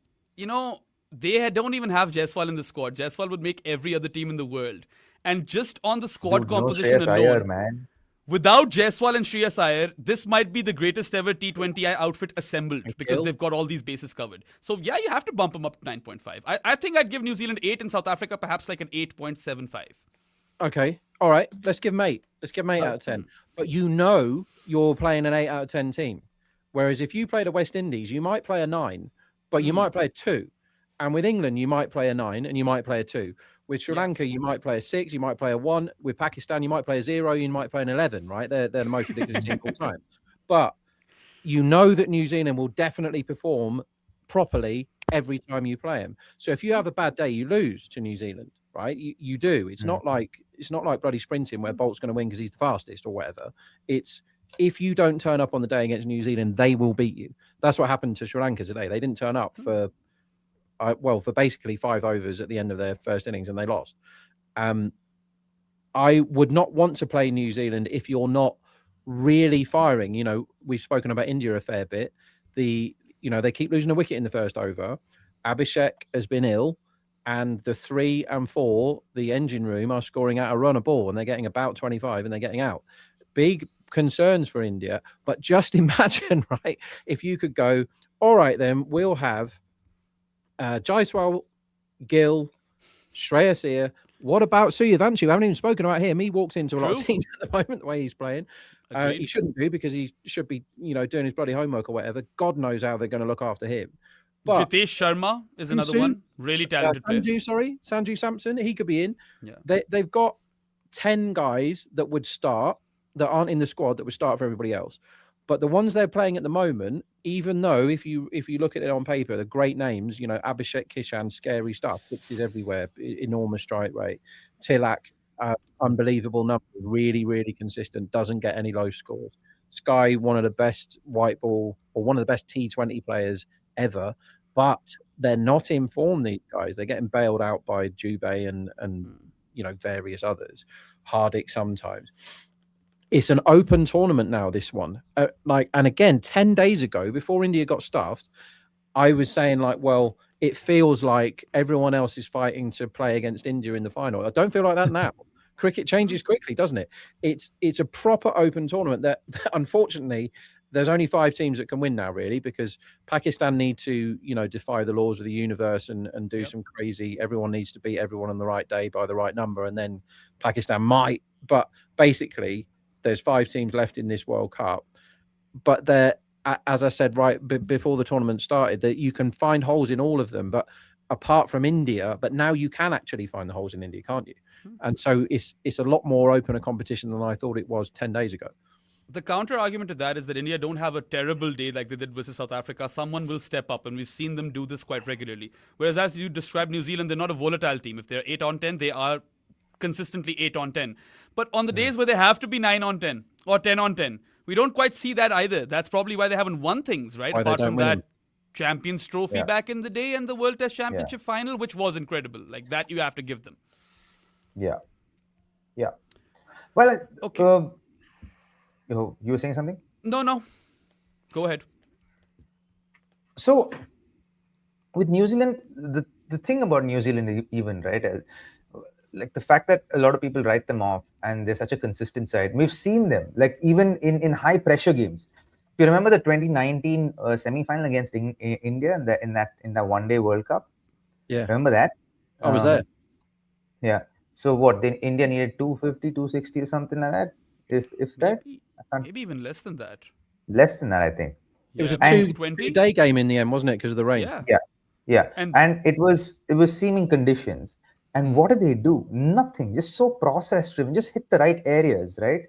they don't even have Jaiswal in the squad. Jaiswal would make every other team in the world. And just on the squad composition alone, without Jaiswal and Shreyas Iyer, this might be the greatest ever T20I outfit assembled because they've got all these bases covered. So yeah, you have to bump them up to 9.5. I think I'd give New Zealand 8 and South Africa perhaps like an 8.75. Okay. All right. Let's give them 8. Let's give them 8 out of 10. But you're playing an 8 out of 10 team. Whereas if you played a West Indies, you might play a 9, but you might play a 2. And with England, you might play a 9 and you might play a 2. With Sri Lanka, you might play a 6, you might play a 1. With Pakistan, you might play a 0, you might play an 11, right? They're the most ridiculous team of all time. But you know that New Zealand will definitely perform properly every time you play them. So if you have a bad day, you lose to New Zealand, right? You do. It's not like bloody sprinting where Bolt's going to win because he's the fastest or whatever. It's if you don't turn up on the day against New Zealand, they will beat you. That's what happened to Sri Lanka today. They didn't turn up for basically 5 overs at the end of their first innings, and they lost. I would not want to play New Zealand if you're not really firing. You know, we've spoken about India a fair bit. They keep losing a wicket in the first over. Abhishek has been ill, and the 3 and 4, the engine room, are scoring out a run a ball, and they're getting about 25, and they're getting out. Big concerns for India. But just imagine, right, if you could go, all right, then we'll have Jaiswal, Gill, Shreyas Iyer. What about Suryavanshi? We haven't even spoken about him. He walks into a lot of teams at the moment, the way he's playing. He shouldn't do, because he should be, doing his bloody homework or whatever. God knows how they're going to look after him. But Jitesh Sharma is another one. Really talented player. Sanju Samson, he could be in. Yeah. They've got 10 guys that would start, that aren't in the squad, that would start for everybody else. But the ones they're playing at the moment, even though if you look at it on paper, they're great names, Abhishek, Kishan, scary stuff, sixes everywhere, enormous strike rate. Tilak, unbelievable number, really, really consistent, doesn't get any low scores. Sky, one of the best white ball, or one of the best T20 players ever, but they're not in form, these guys. They're getting bailed out by Dubé and various others, Hardik sometimes. It's an open tournament now, this one. And again, 10 days ago, before India got stuffed, I was saying, well, it feels like everyone else is fighting to play against India in the final. I don't feel like that now. Cricket changes quickly, doesn't it? It's a proper open tournament that unfortunately, there's only 5 teams that can win now, really, because Pakistan need to, defy the laws of the universe and do some crazy, everyone needs to beat everyone on the right day by the right number, and then Pakistan might. But basically, there's 5 teams left in this World Cup, but they're, as I said right before the tournament started, that you can find holes in all of them, but apart from India. But now you can actually find the holes in India, can't you? And so it's a lot more open a competition than I thought it was 10 days ago. The counter argument to that is that India don't have a terrible day like they did versus South Africa. Someone will step up, and we've seen them do this quite regularly. Whereas, as you described, New Zealand, they're not a volatile team. If they're 8 on 10, they are consistently 8 on 10. But on the days where they have to be 9 on 10 or 10 on 10, we don't quite see that either. That's probably why they haven't won things, right? Apart from that Champions Trophy back in the day and the World Test Championship final, which was incredible. Like that, you have to give them. Yeah. Well, okay. You were saying something? No. Go ahead. So, with New Zealand, the thing about New Zealand, even, right, like the fact that a lot of people write them off and they're such a consistent side. We've seen them, like even in high pressure games. If you remember the 2019 semi-final against India in that one-day World Cup? Yeah. Remember that? I was there. Yeah. So what, then India needed 250, 260 or something like that? If that? Maybe even less than that. Less than that, I think. It was a 2-day game in the end, wasn't it? Because of the rain. Yeah. And it was seeming conditions. And what did they do? Nothing. Just so process driven. Just hit the right areas, right?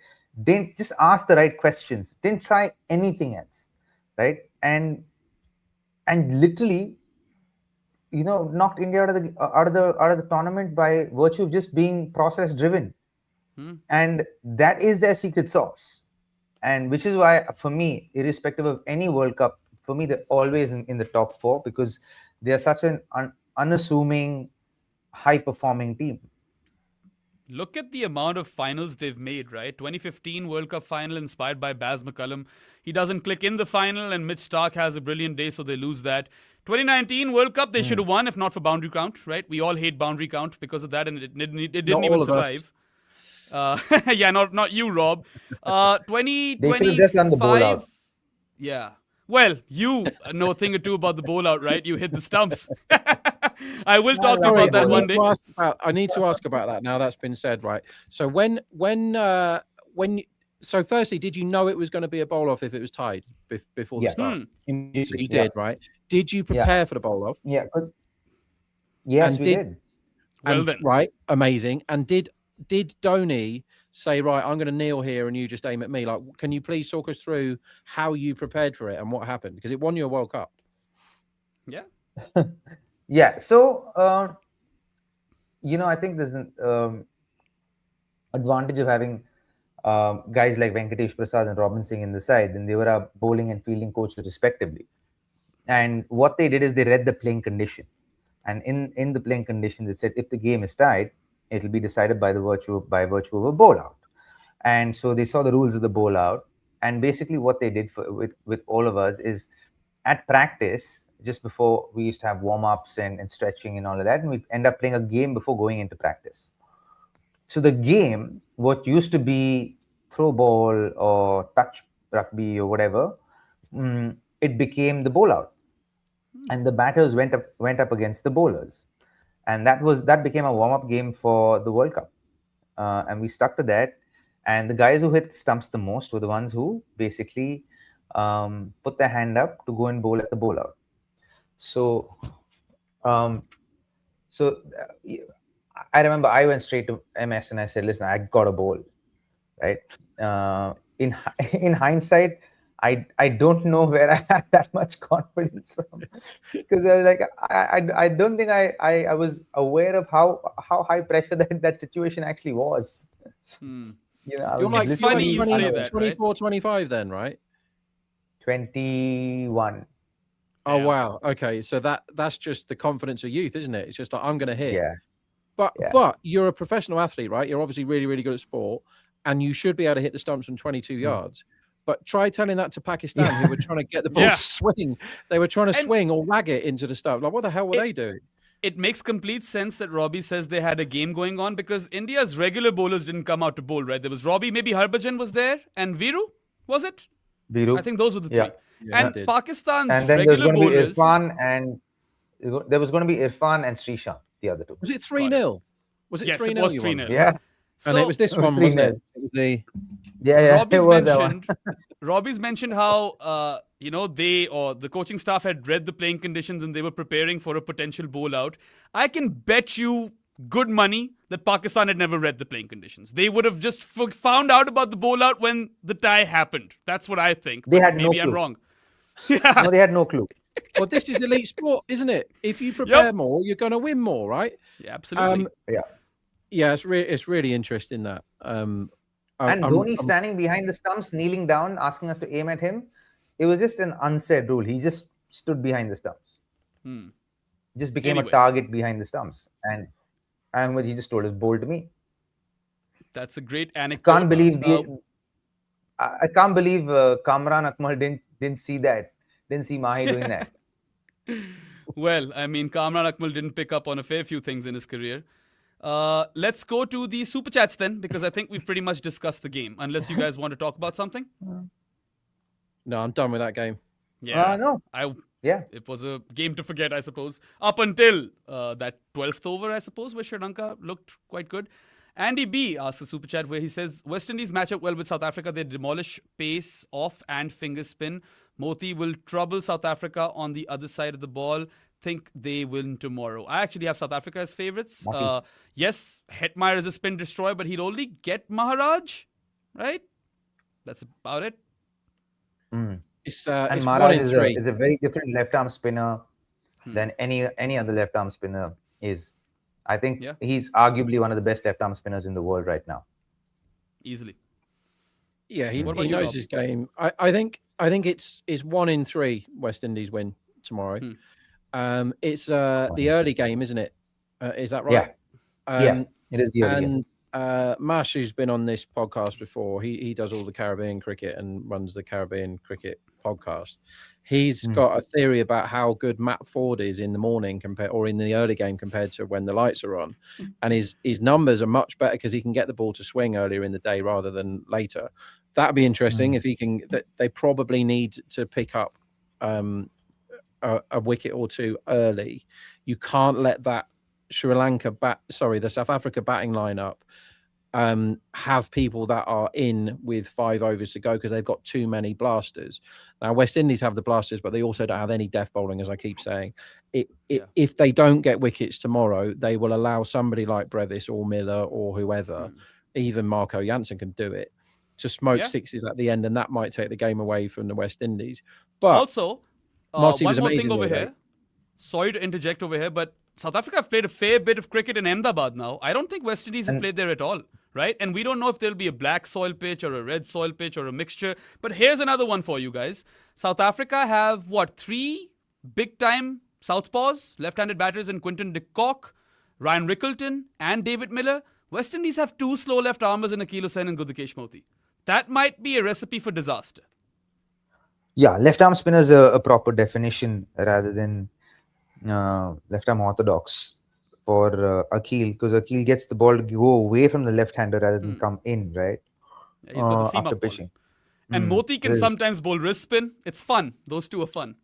Didn't just ask the right questions. Didn't try anything else, right? And literally, knocked India out of the tournament by virtue of just being process driven. And that is their secret sauce. And which is why, for me, irrespective of any World Cup, for me, they're always in the top 4 because they are such an unassuming, high-performing team. Look at the amount of finals they've made, right? 2015 World Cup final inspired by Baz McCullum. He doesn't click in the final, and Mitch Starc has a brilliant day, so they lose that. 2019 World Cup, they should have won if not for boundary count, right? We all hate boundary count because of that, and it didn't even survive. Not you, Rob. 2025. They should have just done the bowl out. Yeah. Well, you know a thing or two about the bowl out, right? You hit the stumps. I will talk to you about that one day. I need to ask about that now that's been said, right? So so firstly, did you know it was going to be a bowl off if it was tied before the start? So you did, right? Did you prepare for the bowl off? Yeah. Yes, we did. Well And, then. right, amazing. And did Dhoni say, right, I'm going to kneel here and you just aim at me? Like, can you please talk us through how you prepared for it and what happened? Because it won you a World Cup. Yeah. Yeah. So, I think there's an advantage of having guys like Venkatesh Prasad and Robin Singh in the side. And they were our bowling and fielding coaches respectively. And what they did is they read the playing condition. And in the playing condition, they said if the game is tied, it will be decided by virtue of a bowl out. And so they saw the rules of the bowl out. And basically what they did with all of us is at practice, just before, we used to have warm-ups and stretching and all of that, and we end up playing a game before going into practice. So the game, what used to be throw ball or touch rugby or whatever, it became the bowl out, and the batters went up against the bowlers, and that became a warm-up game for the World Cup, and we stuck to that. And the guys who hit stumps the most were the ones who basically put their hand up to go and bowl at the bowl out. So, I remember I went straight to MS and I said, "Listen, I got a bowl." Right? In hindsight, I don't know where I had that much confidence from, because I was like, I don't think I was aware of how high pressure that situation actually was. I You're was like It's funny you 20, say that, 24, 25 then, right? 21. Oh, Yeah. wow. Okay. So that's just the confidence of youth, isn't it? It's just like, I'm going to hit. Yeah. But you're a professional athlete, right? You're obviously really, really good at sport, and you should be able to hit the stumps from 22 yards. But try telling that to Pakistan, who were trying to get the ball to swing. They were trying to swing or wag it into the stump. Like, what the hell were they doing? It makes complete sense that Robbie says they had a game going on, because India's regular bowlers didn't come out to bowl, right? There was Robbie, maybe Harbhajan was there, and Viru, was it? Viru. I think those were the three. Yeah. And Pakistan's and then there's regular going to be bowlers. Irfan and there was going to be Irfan and Srishant, the other two. Was it 3-0? Was it 3-0? Yes, it was 3-0. Yeah. And it was this one, wasn't it? It was the Robbie's mentioned how the coaching staff had read the playing conditions and they were preparing for a potential bowl out. I can bet you good money that Pakistan had never read the playing conditions. They would have just found out about the bowl out when the tie happened. That's what I think. They had maybe no I'm clue. wrong. No, they had no clue. Well, this is elite sport, isn't it? If you prepare more, you're going to win more, right? Yeah, absolutely. Yeah, it's really interesting that. And Dhoni standing behind the stumps, kneeling down, asking us to aim at him. It was just an unsaid rule. He just stood behind the stumps. Just became a target behind the stumps. And he just told us, bowl to me. That's a great anecdote. I can't believe Kamran Akmal didn't see that. Didn't see Mahi doing that. Well, I mean, Kamran Akmal didn't pick up on a fair few things in his career. Let's go to the super chats then, because I think we've pretty much discussed the game. Unless you guys want to talk about something. No, I'm done with that game. Yeah, no. It was a game to forget, I suppose. Up until that 12th over, I suppose, where Sri Lanka looked quite good. Andy B asks a super chat where he says, West Indies match up well with South Africa. They demolish pace, off and finger spin. Moti will trouble South Africa on the other side of the ball. Think they win tomorrow. I actually have South Africa as favourites. Yes, Hetmeyer is a spin destroyer, but he'll only get Maharaj, right? That's about it. It's Maharaj is a very different left-arm spinner than any other left-arm spinner is. I think he's arguably one of the best left-arm spinners in the world right now. Easily. Yeah, he knows his game. I think it's 1 in 3 West Indies win tomorrow. It's the early game, isn't it? Is that right? Yeah, it is the early game. And Mash, who's been on this podcast before, he does all the Caribbean cricket and runs the Caribbean cricket podcast. He's got a theory about how good Matt Ford is in the morning or in the early game compared to when the lights are on. And his numbers are much better because he can get the ball to swing earlier in the day rather than later. That'd be interesting if he can. They probably need to pick up a wicket or two early. You can't let that the South Africa batting lineup have people that are in with 5 overs to go because they've got too many blasters. Now, West Indies have the blasters, but they also don't have any death bowling, as I keep saying. If they don't get wickets tomorrow, they will allow somebody like Brevis or Miller or whoever, even Marco Jansen can do it, to smoke sixes at the end, and that might take the game away from the West Indies. But also, Marty one was more amazing thing over the other here. day. Sorry to interject over here, but South Africa have played a fair bit of cricket in Ahmedabad now. I don't think West Indies have played there at all, right? And we don't know if there'll be a black soil pitch or a red soil pitch or a mixture. But here's another one for you guys. South Africa have, 3 big-time southpaws, left-handed batters in Quinton de Kock, Ryan Rickleton, and David Miller. West Indies have 2 slow left-armers in Akil Hussain and Gudukesh Moti. That might be a recipe for disaster. Yeah, left arm spinner is a proper definition rather than left arm orthodox for Akil, because Akil gets the ball to go away from the left hander rather than come in, right? Yeah, he's got the seam After up pitching. And Moti can sometimes bowl wrist spin. It's fun. Those two are fun.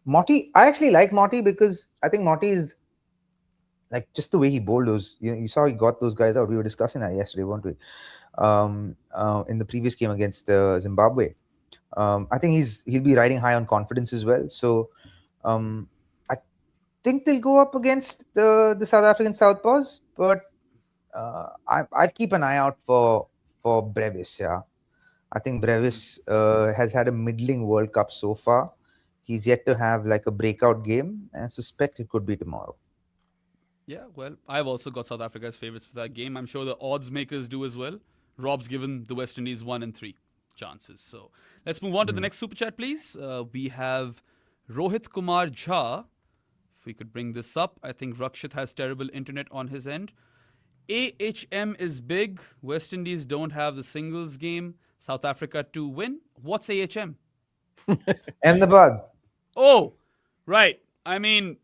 Moti, I actually like Moti because I think Moti is like just the way he bowled those. You saw he got those guys out. We were discussing that yesterday, weren't we? In the previous game against Zimbabwe. I think he'll be riding high on confidence as well. So I think they'll go up against the South African southpaws, but I'd keep an eye out for Brevis. Yeah, I think Brevis has had a middling World Cup so far. He's yet to have like a breakout game, and I suspect it could be tomorrow. Yeah, well, I've also got South Africa as favourites for that game. I'm sure the odds makers do as well. Rob's given the West Indies 1 and 3 chances. So let's move on to the next super chat, please. We have Rohit Kumar Jha. If we could bring this up. I think Rakshit has terrible internet on his end. AHM is big. West Indies don't have the singles game. South Africa to win. What's AHM? Ahmedabad. Oh, right. I mean,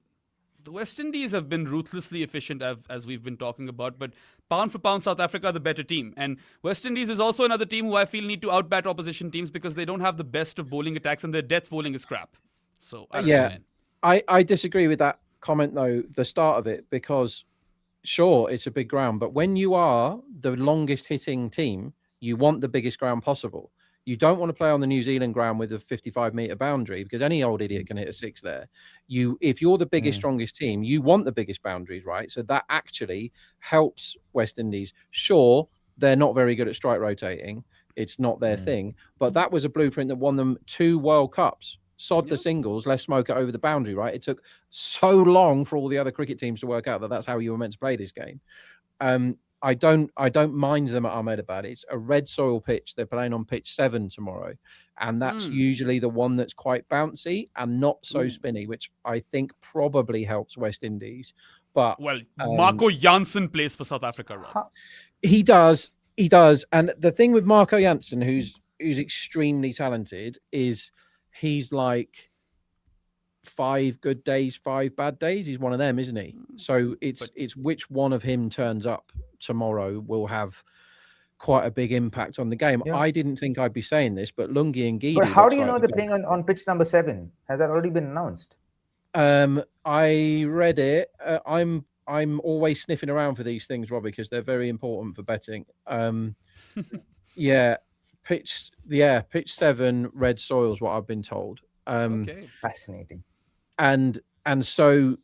the West Indies have been ruthlessly efficient, as we've been talking about, but pound for pound, South Africa are the better team. And West Indies is also another team who I feel need to outbat opposition teams because they don't have the best of bowling attacks and their death bowling is crap. So, I don't know, man. I disagree with that comment, though, the start of it, because sure, it's a big ground, but when you are the longest hitting team, you want the biggest ground possible. You don't want to play on the New Zealand ground with a 55-meter boundary because any old idiot can hit a 6 there. If you're the biggest, strongest team, you want the biggest boundaries, right? So that actually helps West Indies. Sure, they're not very good at strike rotating. It's not their thing. But that was a blueprint that won them 2 World Cups. Sod the singles, let's smoke it over the boundary, right? It took so long for all the other cricket teams to work out that that's how you were meant to play this game. I don't mind them at Ahmedabad. It's a red soil pitch. They're playing on pitch 7 tomorrow. And that's usually the one that's quite bouncy and not so spinny, which I think probably helps West Indies. But well, Marco Jansen plays for South Africa, Rob. He does. And the thing with Marco Jansen, who's extremely talented, is he's like 5 good days, 5 bad days. He's one of them, isn't he? So it's which one of him turns up tomorrow will have quite a big impact on the game. Yeah. I didn't think I'd be saying this, but Lungi and Gidi. But how do you know they're playing on pitch number 7? Has that already been announced? I read it. I'm always sniffing around for these things, Robbie, because they're very important for betting. Pitch 7 red soil is what I've been told. Okay. Fascinating. And so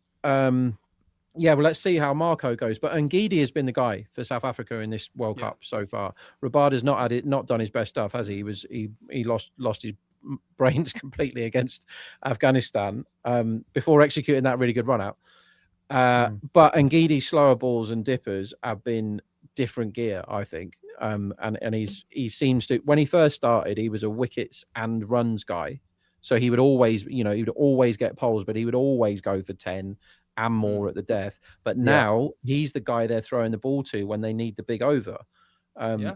well, let's see how Marco goes. But Ngidi has been the guy for South Africa in this World Cup so far. Rabada's not done his best stuff, has he? He lost his brains completely against Afghanistan before executing that really good run out. But Ngidi's slower balls and dippers have been different gear, I think. And he seems to, when he first started, he was a wickets and runs guy. So he would always, get poles, but he would always go for 10 and more at the death. But now he's the guy they're throwing the ball to when they need the big over.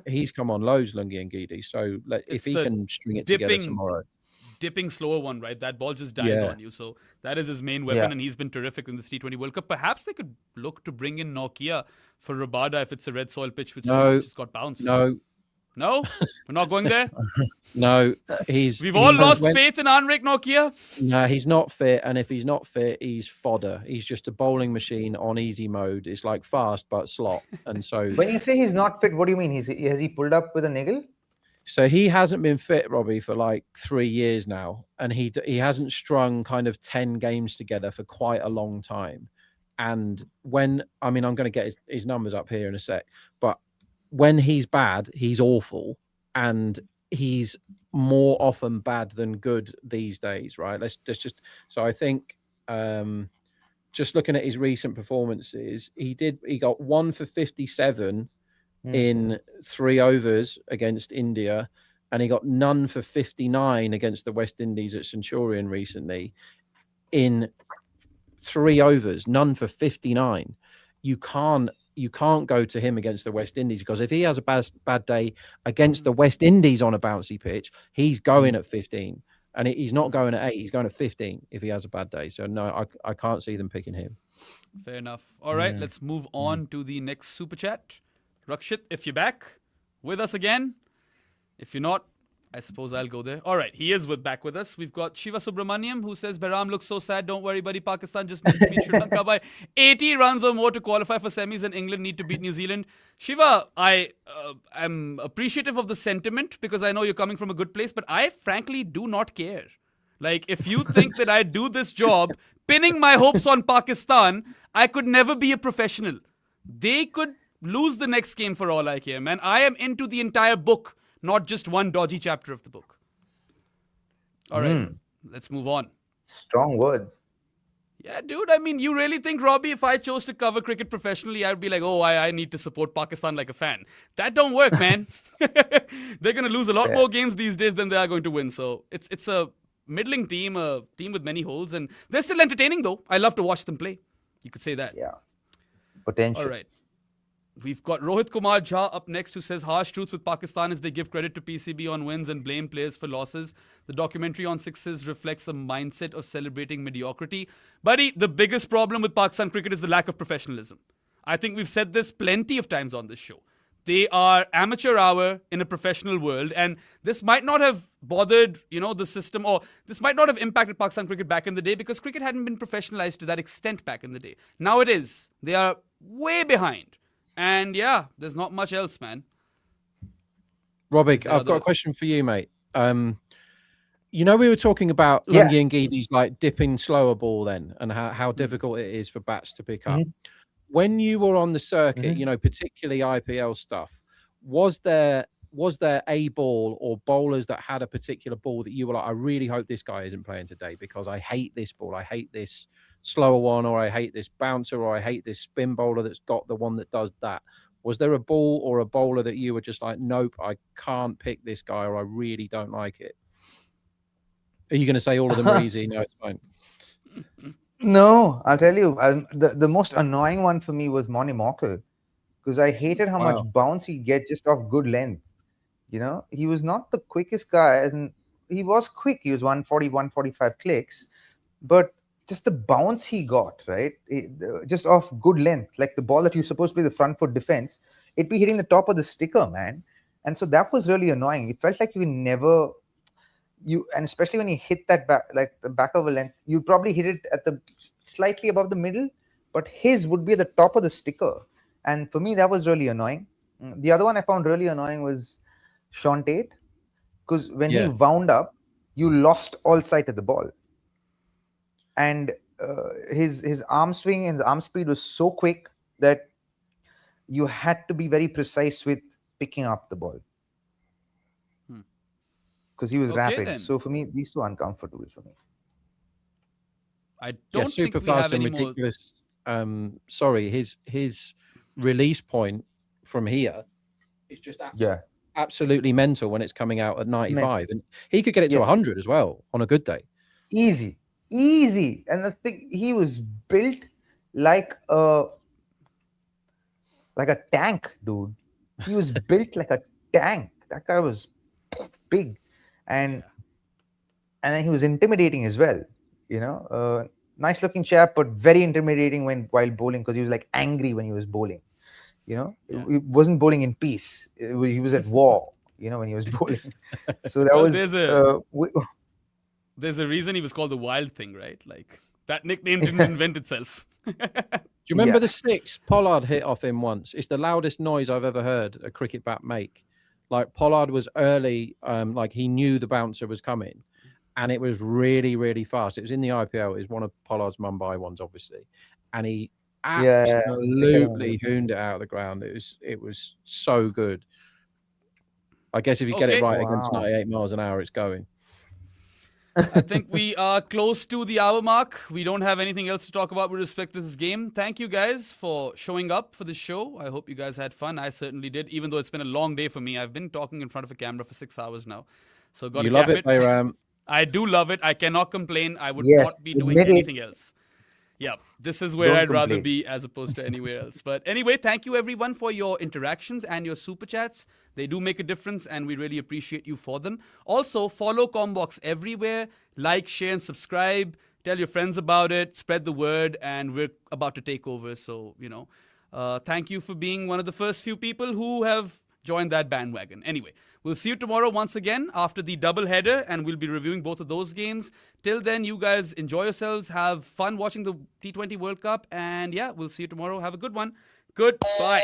He's come on loads, Lungi and Ngidi. So if he can string it together tomorrow. Dipping slower one, right? That ball just dies on you. So that is his main weapon, and he's been terrific in this T20 World Cup. Perhaps they could look to bring in Nokia for Rabada if it's a red soil pitch, which just got bounced. No, we're not going there. No, We've all lost faith in Anrik Nokia. No, he's not fit, and if he's not fit, he's fodder. He's just a bowling machine on easy mode. It's like fast but slot, and so When you say he's not fit, what do you mean? Has he pulled up with a niggle? So he hasn't been fit, Robbie, for like 3 years now, and he hasn't strung kind of 10 games together for quite a long time. And I'm going to get his numbers up here in a sec, but when he's bad, he's awful, and he's more often bad than good these days, right? Let's just. So I think just looking at his recent performances, he got 1 for 57 in 3 overs against India, and he got none for 59 against the West Indies at Centurion recently in 3 overs, none for 59. You can't go to him against the West Indies, because if he has a bad day against the West Indies on a bouncy pitch, he's going at 15, and he's not going at 8, he's going at 15 if he has a bad day. So no, I can't see them picking him. Fair enough. All right, let's move on to the next super chat. Rakshit, if you're back with us again. If you're not, I suppose I'll go there. All right, he is back with us. We've got Shiva Subramaniam, who says, Behram looks so sad. Don't worry, buddy. Pakistan just needs to beat Sri Lanka by 80 runs or more to qualify for semis, and England need to beat New Zealand. Shiva, I am appreciative of the sentiment, because I know you're coming from a good place, but I frankly do not care. Like, if you think that I do this job pinning my hopes on Pakistan, I could never be a professional. They could lose the next game for all I care, man. I am into the entire book, not just one dodgy chapter of the book. All right, let's move on. Strong words. Yeah, dude. I mean, you really think, Robbie, if I chose to cover cricket professionally, I'd be like, oh, I need to support Pakistan like a fan. That don't work, man. They're going to lose a lot more games these days than they are going to win. So it's a middling team, a team with many holes, and they're still entertaining, though. I love to watch them play. You could say that. Yeah. Potential. All right. We've got Rohit Kumar Jha up next, who says, harsh truth with Pakistan is they give credit to PCB on wins and blame players for losses. The documentary on sixes reflects a mindset of celebrating mediocrity. Buddy, the biggest problem with Pakistan cricket is the lack of professionalism. I think we've said this plenty of times on this show. They are amateur hour in a professional world, and this might not have bothered, the system, or this might not have impacted Pakistan cricket back in the day, because cricket hadn't been professionalized to that extent back in the day. Now it is. They are way behind. And yeah, there's not much else, man. Robbie, I've got a question for you, mate. We were talking about Lungi and Geedy's like dipping slower ball then, and how difficult it is for bats to pick up. When you were on the circuit, particularly IPL stuff, was there a ball or bowlers that had a particular ball that you were like, I really hope this guy isn't playing today, because I hate this ball, I hate this slower one, or I hate this bouncer, or I hate this spin bowler that's got the one that does that? Was there a ball or a bowler that you were just like, nope, I can't pick this guy, or I really don't like it? Are you going to say all of them are easy? No, it's fine. No, I'll tell you. The most annoying one for me was Moni Morkel, because I hated how much bounce he get just off good length. He was not the quickest guy, and he was quick. He was 140, 145 clicks, but just the bounce he got, right? Just off good length, like the ball that you're supposed to be the front foot defense, it'd be hitting the top of the sticker, man. And so that was really annoying. It felt like and especially when you hit that back, like the back of a length, you probably hit it at the slightly above the middle, but his would be at the top of the sticker. And for me, that was really annoying. The other one I found really annoying was Sean Tate, because when he wound up, you lost all sight of the ball. And his arm swing and his arm speed was so quick that you had to be very precise with picking up the ball, because he was rapid. Then. So for me, these two are uncomfortable for me. I don't think super we fast have and any ridiculous. His release point from here is just absolutely mental when it's coming out at 95, and he could get it to 100 as well on a good day. Easy. And the thing, he was built like a tank, dude. He was built like a tank. That guy was big, and then he was intimidating as well. Nice looking chap, but very intimidating while bowling, because he was like angry when he was bowling. He wasn't bowling in peace. He was at war. when he was bowling. So that Well, was there's a reason he was called the Wild Thing, right? Like that nickname didn't invent itself. Do you remember Yeah. the 6 Pollard hit off him once? It's the loudest noise I've ever heard a cricket bat make. Like Pollard was early, like he knew the bouncer was coming, and it was really, really fast. It was in the IPL. It was one of Pollard's Mumbai ones, obviously, and he absolutely hooned it out of the ground. It was so good. I guess if you get it right against 98 miles an hour, it's going. I think we are close to the hour mark. We don't have anything else to talk about with respect to this game. Thank you guys for showing up for this show. I hope you guys had fun. I certainly did, even though it's been a long day for me. I've been talking in front of a camera for 6 hours now. So got to love cap it, Bayram. I do love it. I cannot complain. I would Yes, not be doing admit it. anything else. Yeah, this is where Don't I'd rather complain. be as opposed to anywhere else. But anyway, thank you everyone for your interactions and your super chats. They do make a difference and we really appreciate you for them. Also, follow Commbox everywhere. Like, share, and subscribe. Tell your friends about it. Spread the word. And we're about to take over. So, thank you for being one of the first few people who have joined that bandwagon. Anyway, we'll see you tomorrow once again after the double header, and we'll be reviewing both of those games. Till then, you guys enjoy yourselves, have fun watching the T20 World Cup, and yeah, we'll see you tomorrow. Have a good one. Goodbye.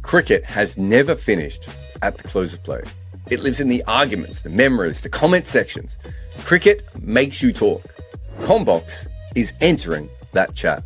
Cricket has never finished at the close of play. It lives in the arguments, the memories, the comment sections. Cricket makes you talk. Commbox is entering that chat.